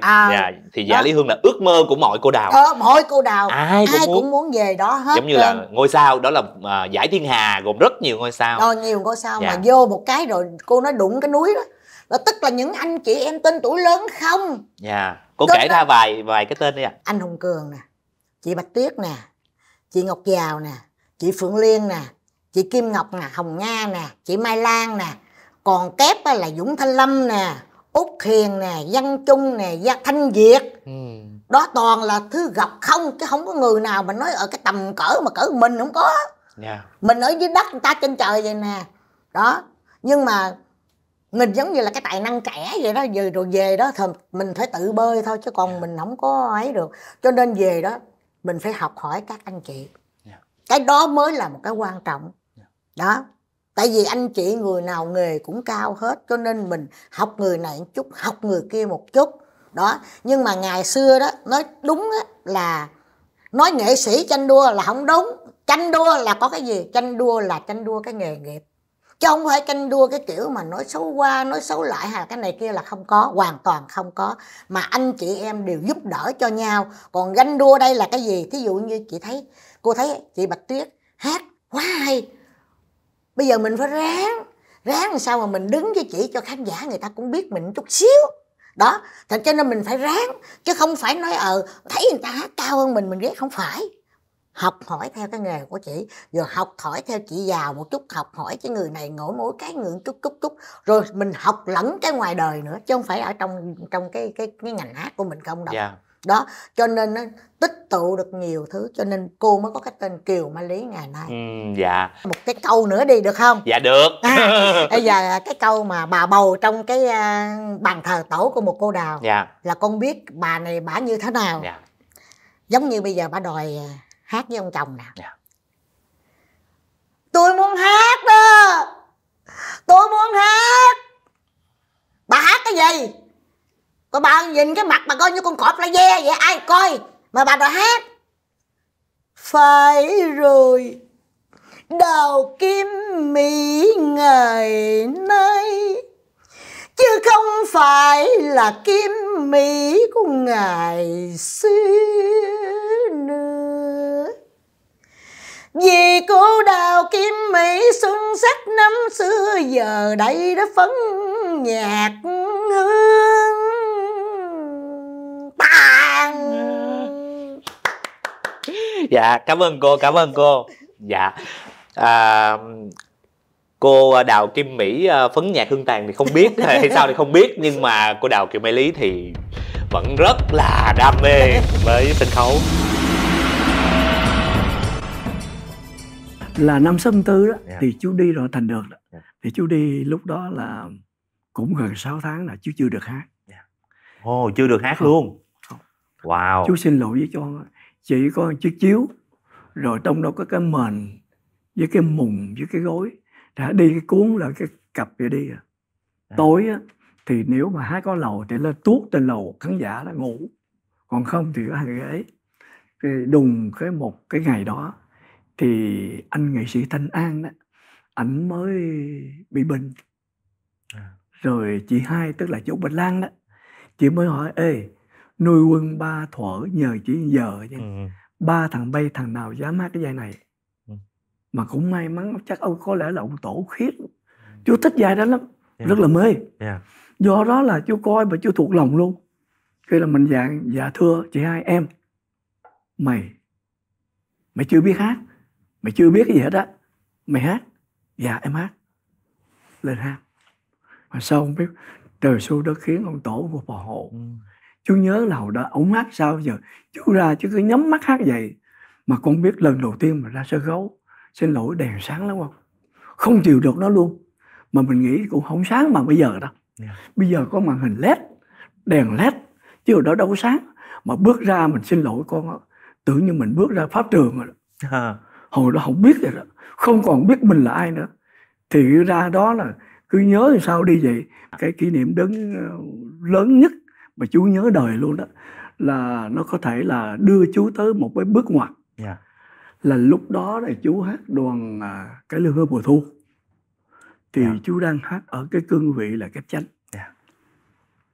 thì Dạ Lý Hương là ước mơ của mọi cô đào. Mọi cô đào ai cũng muốn về đó hết. Giống như là ngôi sao đó là giải thiên hà gồm rất nhiều ngôi sao. Nhiều ngôi sao mà vô một cái rồi cô nói đụng cái núi đó. Là tức là những anh chị em tên tuổi lớn không. Cô kể ra vài cái tên đi ạ. Anh Hùng Cường nè, chị Bạch Tuyết nè, chị Ngọc Giàu nè, chị Phượng Liên nè, chị Kim Ngọc nè, Hồng Nga nè, chị Mai Lan nè, còn kép là Dũng Thanh Lâm nè, Út Hiền nè, Văn Trung nè, Thanh Việt. Đó toàn là thứ gặp không, chứ không có người nào mà nói ở cái tầm cỡ mà cỡ mình không có. Mình ở dưới đất, người ta trên trời vậy nè. Đó, nhưng mà mình giống như là cái tài năng trẻ vậy đó, rồi về đó thì mình phải tự bơi thôi, chứ còn mình không có ấy được. Cho nên về đó mình phải học hỏi các anh chị. Cái đó mới là một cái quan trọng. Đó, tại vì anh chị người nào nghề cũng cao hết, cho nên mình học người này một chút, học người kia một chút. Đó, nhưng mà ngày xưa đó nói đúng đó, là nói nghệ sĩ tranh đua là không đúng. Tranh đua là có cái gì? Tranh đua là tranh đua cái nghề nghiệp, chứ không phải tranh đua cái kiểu mà nói xấu qua nói xấu lại hay là cái này kia, là không có, hoàn toàn không có. Mà anh chị em đều giúp đỡ cho nhau. Còn ganh đua đây là cái gì? Thí dụ như cô thấy chị Bạch Tuyết hát quá hay, bây giờ mình phải ráng làm sao mà mình đứng với chị cho khán giả người ta cũng biết mình chút xíu. Đó, thành cho nên mình phải ráng, chứ không phải nói thấy người ta hát cao hơn mình ghét, không phải. Học hỏi theo cái nghề của chị, rồi học hỏi theo chị Giàu một chút, học hỏi cái người này ngồi mỗi cái người chút, rồi mình học lẫn cái ngoài đời nữa, chứ không phải ở trong cái ngành hát của mình không đâu. Đó, cho nên nó tích tụ được nhiều thứ, cho nên cô mới có cái tên Kiều Mai Lý ngày nay. Một cái câu nữa đi được không? Dạ được. Bây giờ cái câu mà bà bầu trong cái bàn thờ tổ của một cô đào, là con biết bà này bả như thế nào. Giống như bây giờ bà đòi hát với ông chồng nè. Tôi muốn hát đó, tôi muốn hát. Bà hát cái gì? Còn bà nhìn cái mặt bà coi như con cọp la ve vậy, ai coi mà bà đòi hát. Phải rồi, Đào Kim Mỹ ngày nay, chứ không phải là Kim Mỹ của ngày xưa nữa. Vì cô Đào Kim Mỹ xuân sắc năm xưa, giờ đây đã phấn nhạt hương tàn. Dạ, cảm ơn cô. Dạ, cô Đào Kim Mỹ phấn nhạc hương tàn thì không biết hay sao thì không biết, nhưng mà cô Đào Kiều Mai Lý thì vẫn rất là đam mê với sân khấu. Là năm 64 đó thì chú đi rồi thành được đó. Thì chú đi lúc đó là cũng gần 6 tháng là chú chưa được hát. Chưa được hát luôn. Wow. Chú xin lỗi với cho chỉ có chiếc chiếu, rồi trong đó có cái mền với cái mùng với cái gối, đã đi cái cuốn là cái cặp vậy đi. Tối á, thì nếu mà hát có lầu thì lên tuốt trên lầu khán giả là ngủ, còn không thì có hai ghế. Thì đùng một cái ngày đó thì anh nghệ sĩ Thanh An đó, ảnh mới bị bệnh. Rồi chị Hai, tức là chú Bạch Lan đó, chị mới hỏi: ê, nuôi quân 3 thuở nhờ chỉ giờ chứ. 3 thằng bay thằng nào dám hát cái vai này. Mà cũng may mắn chắc ông có lẽ là ông tổ Khiết, chú thích vai đó lắm, rất là mê. Do đó là chú coi mà chú thuộc lòng luôn. Cái là mình dạ thưa chị hai em, mày chưa biết hát, mày chưa biết cái gì hết á, mày hát. Dạ em hát, lên hát. Mà sao không biết, trời xu đất khiến ông tổ của phò hộ. Chú nhớ là hồi đó ông hát sao giờ, chú ra chú cứ nhắm mắt hát vậy. Mà con biết lần đầu tiên mà ra sân khấu, xin lỗi đèn sáng lắm không, không chịu được nó luôn. Mà mình nghĩ cũng không sáng mà bây giờ đâu. Bây giờ có màn hình LED, đèn LED, chứ hồi đó đâu có sáng. Mà bước ra mình xin lỗi con, tưởng như mình bước ra pháp trường rồi đó. Hồi đó không biết rồi đó, không còn biết mình là ai nữa. Thì ra đó là cứ nhớ thì sao đi vậy. Cái kỷ niệm lớn nhất mà chú nhớ đời luôn đó là nó có thể là đưa chú tới một cái bước ngoặt. Là lúc đó là chú hát đoàn Cải Lương Hương Mùa Thu. Thì chú đang hát ở cái cương vị là kép chánh.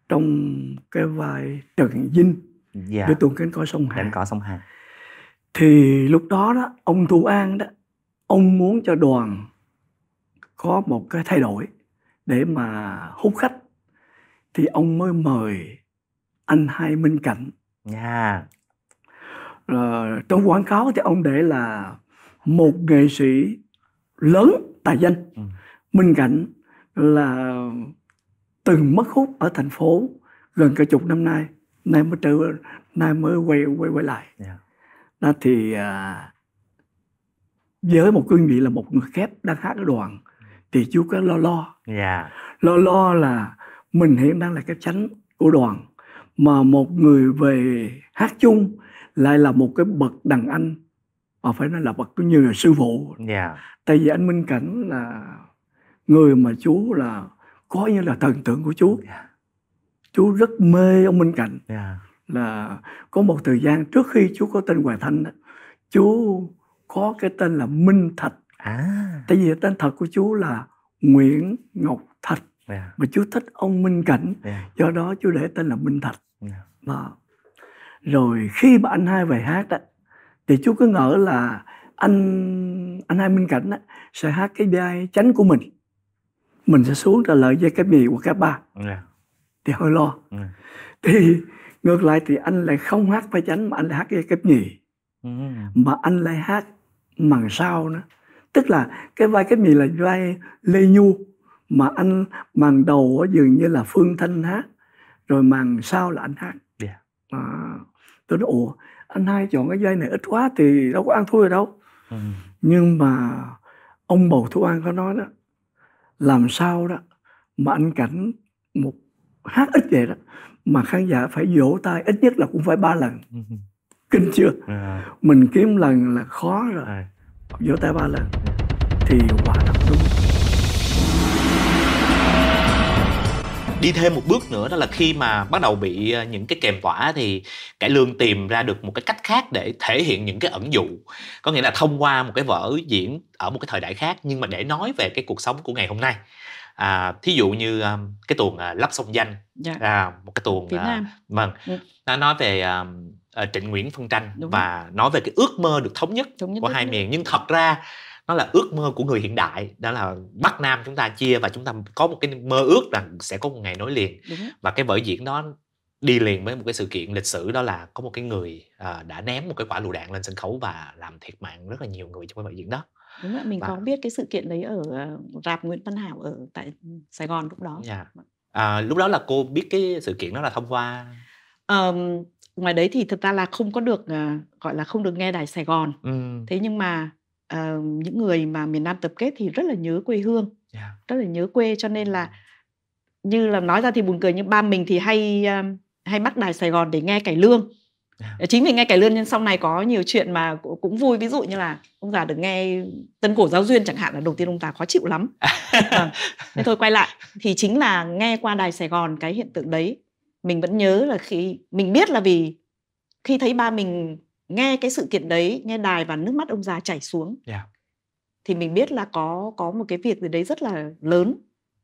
Trong cái vai Trần Vinh để tuôn cánh cỏ sông Hàn. Thì lúc đó đó ông Thu An đó, ông muốn cho đoàn có một cái thay đổi để mà hút khách. Thì ông mới mời anh Hai Minh Cảnh. Trong quảng cáo thì ông để là một nghệ sĩ lớn tài danh. Minh Cảnh là từng mất hút ở thành phố gần cả chục năm nay, nay mới quay lại. Đó thì với một cương vị là một người kép đang hát ở đoàn thì chú có lo là mình hiện đang là cái chánh của đoàn, mà một người về hát chung lại là một cái bậc đàn anh, mà phải nói là bậc như là sư phụ. Tại vì anh Minh Cảnh là người mà chú là có như là thần tượng của chú. Chú rất mê ông Minh Cảnh. Là có một thời gian trước khi chú có tên Hoàng Thanh đó, chú có cái tên là Minh Thạch. Tại vì tên thật của chú là Nguyễn Ngọc Thạch. Mà chú thích ông Minh Cảnh, do đó chú để tên là Minh Thạch. Rồi khi mà anh Hai về hát đó, thì chú cứ ngỡ là anh Hai Minh Cảnh đó, sẽ hát cái vai chánh của mình sẽ xuống trả lời với cái nhì hoặc cái ba. Thì hơi lo. Thì ngược lại thì anh lại không hát vai chánh mà anh lại hát cái kép nhì. Mà anh lại hát màn sau nữa. Tức là cái vai kép nhì là vai Lê Nhu, mà anh màn đầu ở dường như là Phương Thanh hát, rồi màn sau là anh hát. Tôi nói ủa, anh Hai chọn cái vai này ít quá thì đâu có ăn thua rồi đâu. Nhưng mà ông bầu Thu An có nói đó, làm sao đó mà anh Cảnh một hát ít vậy đó mà khán giả phải vỗ tay ít nhất là cũng phải 3 lần. Kinh chưa? Mình kiếm lần là khó rồi, vỗ tay 3 lần thì quả thật đúng. Đi thêm một bước nữa đó là khi mà bắt đầu bị những cái kèm tỏa thì Cải Lương tìm ra được một cái cách khác để thể hiện những cái ẩn dụ. Có nghĩa là thông qua một cái vở diễn ở một cái thời đại khác nhưng mà để nói về cái cuộc sống của ngày hôm nay. Thí dụ như cái tuồng Lắp Sông Danh, một cái tuồng nó nói về Trịnh Nguyễn phân tranh. Và nói về cái ước mơ được thống nhất của hai miền. Nhưng thật ra nó là ước mơ của người hiện đại, đó là Bắc Nam chúng ta chia và chúng ta có một cái mơ ước rằng sẽ có một ngày nối liền. Và cái vở diễn đó đi liền với một cái sự kiện lịch sử, đó là có một cái người đã ném một cái quả lựu đạn lên sân khấu và làm thiệt mạng rất là nhiều người trong cái vở diễn đó. Đúng rồi, mình có biết cái sự kiện đấy ở rạp Nguyễn Văn Hảo ở tại Sài Gòn lúc đó. Lúc đó là cô biết cái sự kiện đó là thông qua ngoài đấy thì thực ra là không có được gọi là không được nghe đài Sài Gòn. Thế nhưng mà những người mà miền Nam tập kết thì rất là nhớ quê hương, rất là nhớ quê, cho nên là như là nói ra thì buồn cười, nhưng ba mình thì hay mắc đài Sài Gòn để nghe cải lương. Chính vì nghe cải lương nên sau này có nhiều chuyện mà cũng vui, ví dụ như là ông già được nghe Tân Cổ Giáo Duyên chẳng hạn, là đầu tiên ông già khó chịu lắm. Thế thôi quay lại thì chính là nghe qua đài Sài Gòn cái hiện tượng đấy mình vẫn nhớ, là khi mình biết là vì khi thấy ba mình nghe cái sự kiện đấy, nghe đài và nước mắt ông già chảy xuống, thì mình biết là có một cái việc gì đấy rất là lớn.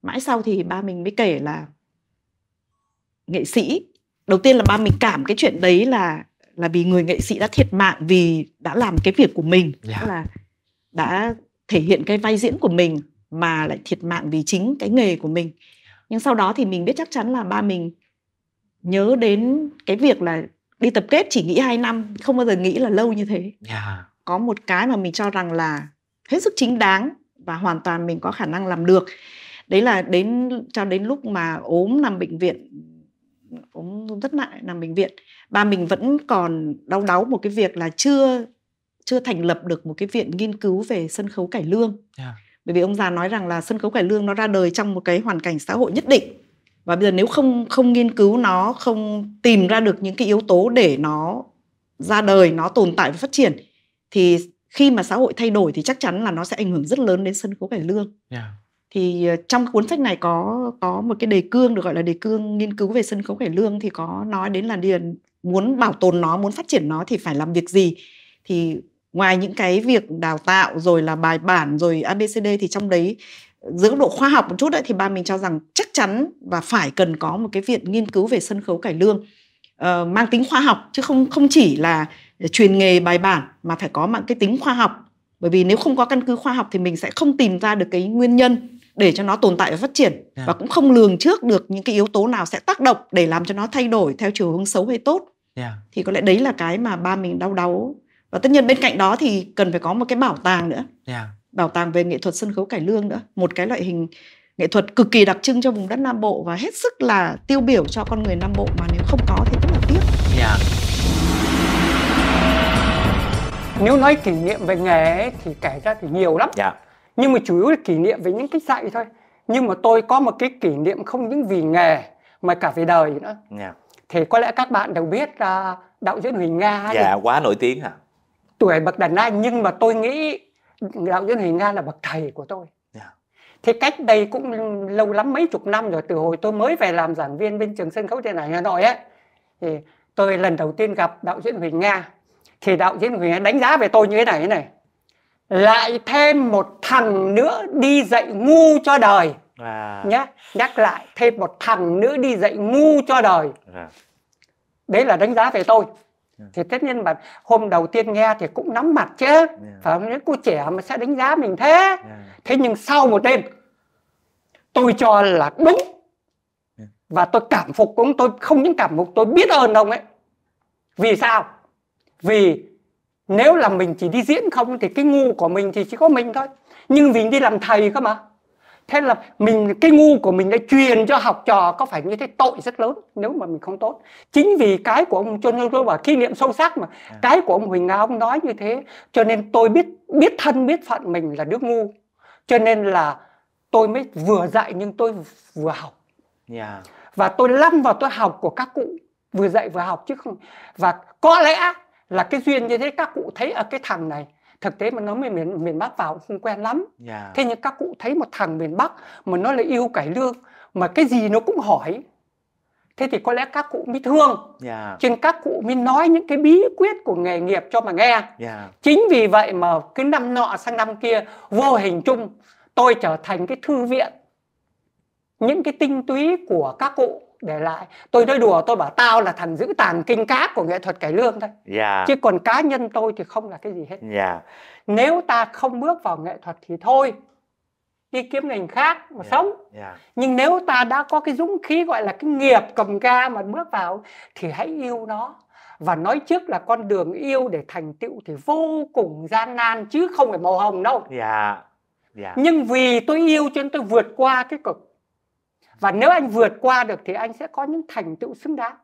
Mãi sau thì ba mình mới kể là nghệ sĩ đầu tiên là ba mình cảm cái chuyện đấy là vì người nghệ sĩ đã thiệt mạng vì đã làm cái việc của mình, tức là đã thể hiện cái vai diễn của mình mà lại thiệt mạng vì chính cái nghề của mình. Nhưng sau đó thì mình biết chắc chắn là ba mình nhớ đến cái việc là đi tập kết chỉ nghĩ 2 năm, không bao giờ nghĩ là lâu như thế. Có một cái mà mình cho rằng là hết sức chính đáng và hoàn toàn mình có khả năng làm được. Đấy là cho đến lúc mà ốm nằm bệnh viện, ốm rất nặng nằm bệnh viện, ba mình vẫn còn đau đáu một cái việc là chưa thành lập được một cái viện nghiên cứu về sân khấu cải lương. Bởi vì ông già nói rằng là sân khấu cải lương nó ra đời trong một cái hoàn cảnh xã hội nhất định, và bây giờ nếu không nghiên cứu nó, không tìm ra được những cái yếu tố để nó ra đời, nó tồn tại và phát triển, thì khi mà xã hội thay đổi thì chắc chắn là nó sẽ ảnh hưởng rất lớn đến sân khấu cải lương. Thì trong cuốn sách này có một cái đề cương được gọi là đề cương nghiên cứu về sân khấu cải lương, thì có nói đến là muốn bảo tồn nó, muốn phát triển nó thì phải làm việc gì. Thì ngoài những cái việc đào tạo rồi là bài bản rồi ABCD, thì trong đấy dưới góc độ khoa học một chút đấy, thì ba mình cho rằng chắc chắn và phải cần có một cái viện nghiên cứu về sân khấu cải lương mang tính khoa học, chứ không chỉ là truyền nghề bài bản, mà phải có mang cái tính khoa học. Bởi vì nếu không có căn cứ khoa học thì mình sẽ không tìm ra được cái nguyên nhân để cho nó tồn tại và phát triển, và cũng không lường trước được những cái yếu tố nào sẽ tác động để làm cho nó thay đổi theo chiều hướng xấu hay tốt. Thì có lẽ đấy là cái mà ba mình đau đáu. Và tất nhiên bên cạnh đó thì cần phải có một cái bảo tàng nữa, bảo tàng về nghệ thuật sân khấu cải lương nữa, một cái loại hình nghệ thuật cực kỳ đặc trưng cho vùng đất Nam Bộ và hết sức là tiêu biểu cho con người Nam Bộ, mà nếu không có thì rất là tiếc. Nếu nói kỷ niệm về nghề ấy, thì kể ra thì nhiều lắm. Nhưng mà chủ yếu là kỷ niệm về những cái dạy thôi. Nhưng mà tôi có một cái kỷ niệm không những vì nghề mà cả về đời nữa. Thì có lẽ các bạn đều biết đạo diễn Huỳnh Nga. Quá nổi tiếng hả? Tuổi bậc đàn anh, nhưng mà tôi nghĩ đạo diễn Huỳnh Nga là bậc thầy của tôi. Thế cách đây cũng lâu lắm, mấy chục năm rồi, từ hồi tôi mới về làm giảng viên bên trường sân khấu điện ảnh Hà Nội ấy, thì tôi lần đầu tiên gặp đạo diễn Huỳnh Nga. Thì đạo diễn Huỳnh Nga đánh giá về tôi như thế này: lại thêm một thằng nữa đi dạy ngu cho đời. Nhá, nhắc lại, thêm một thằng nữa đi dạy ngu cho đời. Đấy là đánh giá về tôi. Thì tất nhiên mà hôm đầu tiên nghe thì cũng nắm mặt chứ, phải không? Nếu cô trẻ mà sẽ đánh giá mình thế. Thế nhưng sau một đêm tôi cho là đúng. Và tôi cảm phục cũng, tôi không những cảm phục, tôi biết ơn ông ấy. Vì sao? Vì nếu là mình chỉ đi diễn không thì cái ngu của mình thì chỉ có mình thôi. Nhưng vì đi làm thầy cơ mà. Thế là cái ngu của mình đã truyền cho học trò, có phải như thế tội rất lớn nếu mà mình không tốt. Chính vì cái của ông, cho nên tôi bảo kỷ niệm sâu sắc mà. Cái của ông Huỳnh Nga ông nói như thế, cho nên tôi biết thân biết phận mình là đứa ngu. Cho nên là tôi mới vừa dạy nhưng tôi vừa học. Và tôi lăn vào tôi học của các cụ, vừa dạy vừa học chứ không. Và có lẽ là cái duyên như thế các cụ thấy ở cái thằng này, thực tế mà nó miền Bắc vào không quen lắm. Thế nhưng các cụ thấy một thằng miền Bắc mà nó lại yêu cải lương, mà cái gì nó cũng hỏi. Thế thì có lẽ các cụ mới thương. Cho nên các cụ mới nói những cái bí quyết của nghề nghiệp cho mà nghe. Chính vì vậy mà cái năm nọ sang năm kia, vô hình chung tôi trở thành cái thư viện, những cái tinh túy của các cụ để lại. Tôi nói đùa, tôi bảo tao là thằng giữ tàng kinh các của nghệ thuật cải lương thôi. Chứ còn cá nhân tôi thì không là cái gì hết. Nếu ta không bước vào nghệ thuật thì thôi, đi kiếm ngành khác mà sống. Nhưng nếu ta đã có cái dũng khí gọi là cái nghiệp cầm ca mà bước vào thì hãy yêu nó. Và nói trước là con đường yêu để thành tựu thì vô cùng gian nan, chứ không phải màu hồng đâu. Nhưng vì tôi yêu cho nên tôi vượt qua cái cực. Và nếu anh vượt qua được thì anh sẽ có những thành tựu xứng đáng.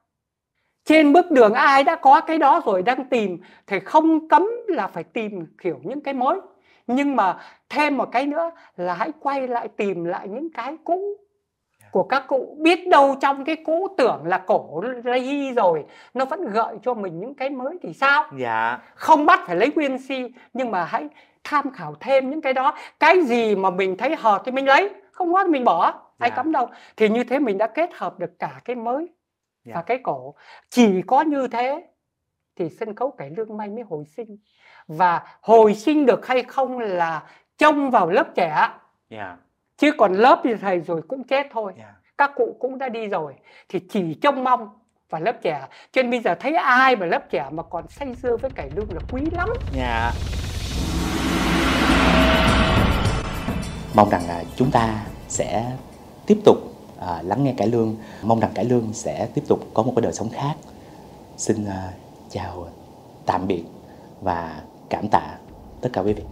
Trên bước đường ai đã có cái đó rồi đang tìm thì không cấm là phải tìm kiểu những cái mới. Nhưng mà thêm một cái nữa là hãy quay lại tìm lại những cái cũ của các cụ. Biết đâu trong cái cũ tưởng là cổ lây rồi, nó vẫn gợi cho mình những cái mới thì sao? Không bắt phải lấy nguyên si, nhưng mà hãy tham khảo thêm những cái đó. Cái gì mà mình thấy hợp thì mình lấy, không có thì mình bỏ. Ai cấm đâu. Thì như thế mình đã kết hợp được cả cái mới và cái cổ. Chỉ có như thế thì sân khấu cải lương may mới hồi sinh. Và hồi sinh được hay không là trông vào lớp trẻ. Chứ còn lớp thì thầy rồi cũng chết thôi. Các cụ cũng đã đi rồi. Thì chỉ trông mong và lớp trẻ. Cho nên bây giờ thấy ai mà lớp trẻ mà còn say sưa với cải lương là quý lắm. Dạ. Mong rằng chúng ta sẽ tiếp tục lắng nghe cải lương. Mong rằng cải lương sẽ tiếp tục có một cái đời sống khác. Xin chào, tạm biệt và cảm tạ tất cả quý vị.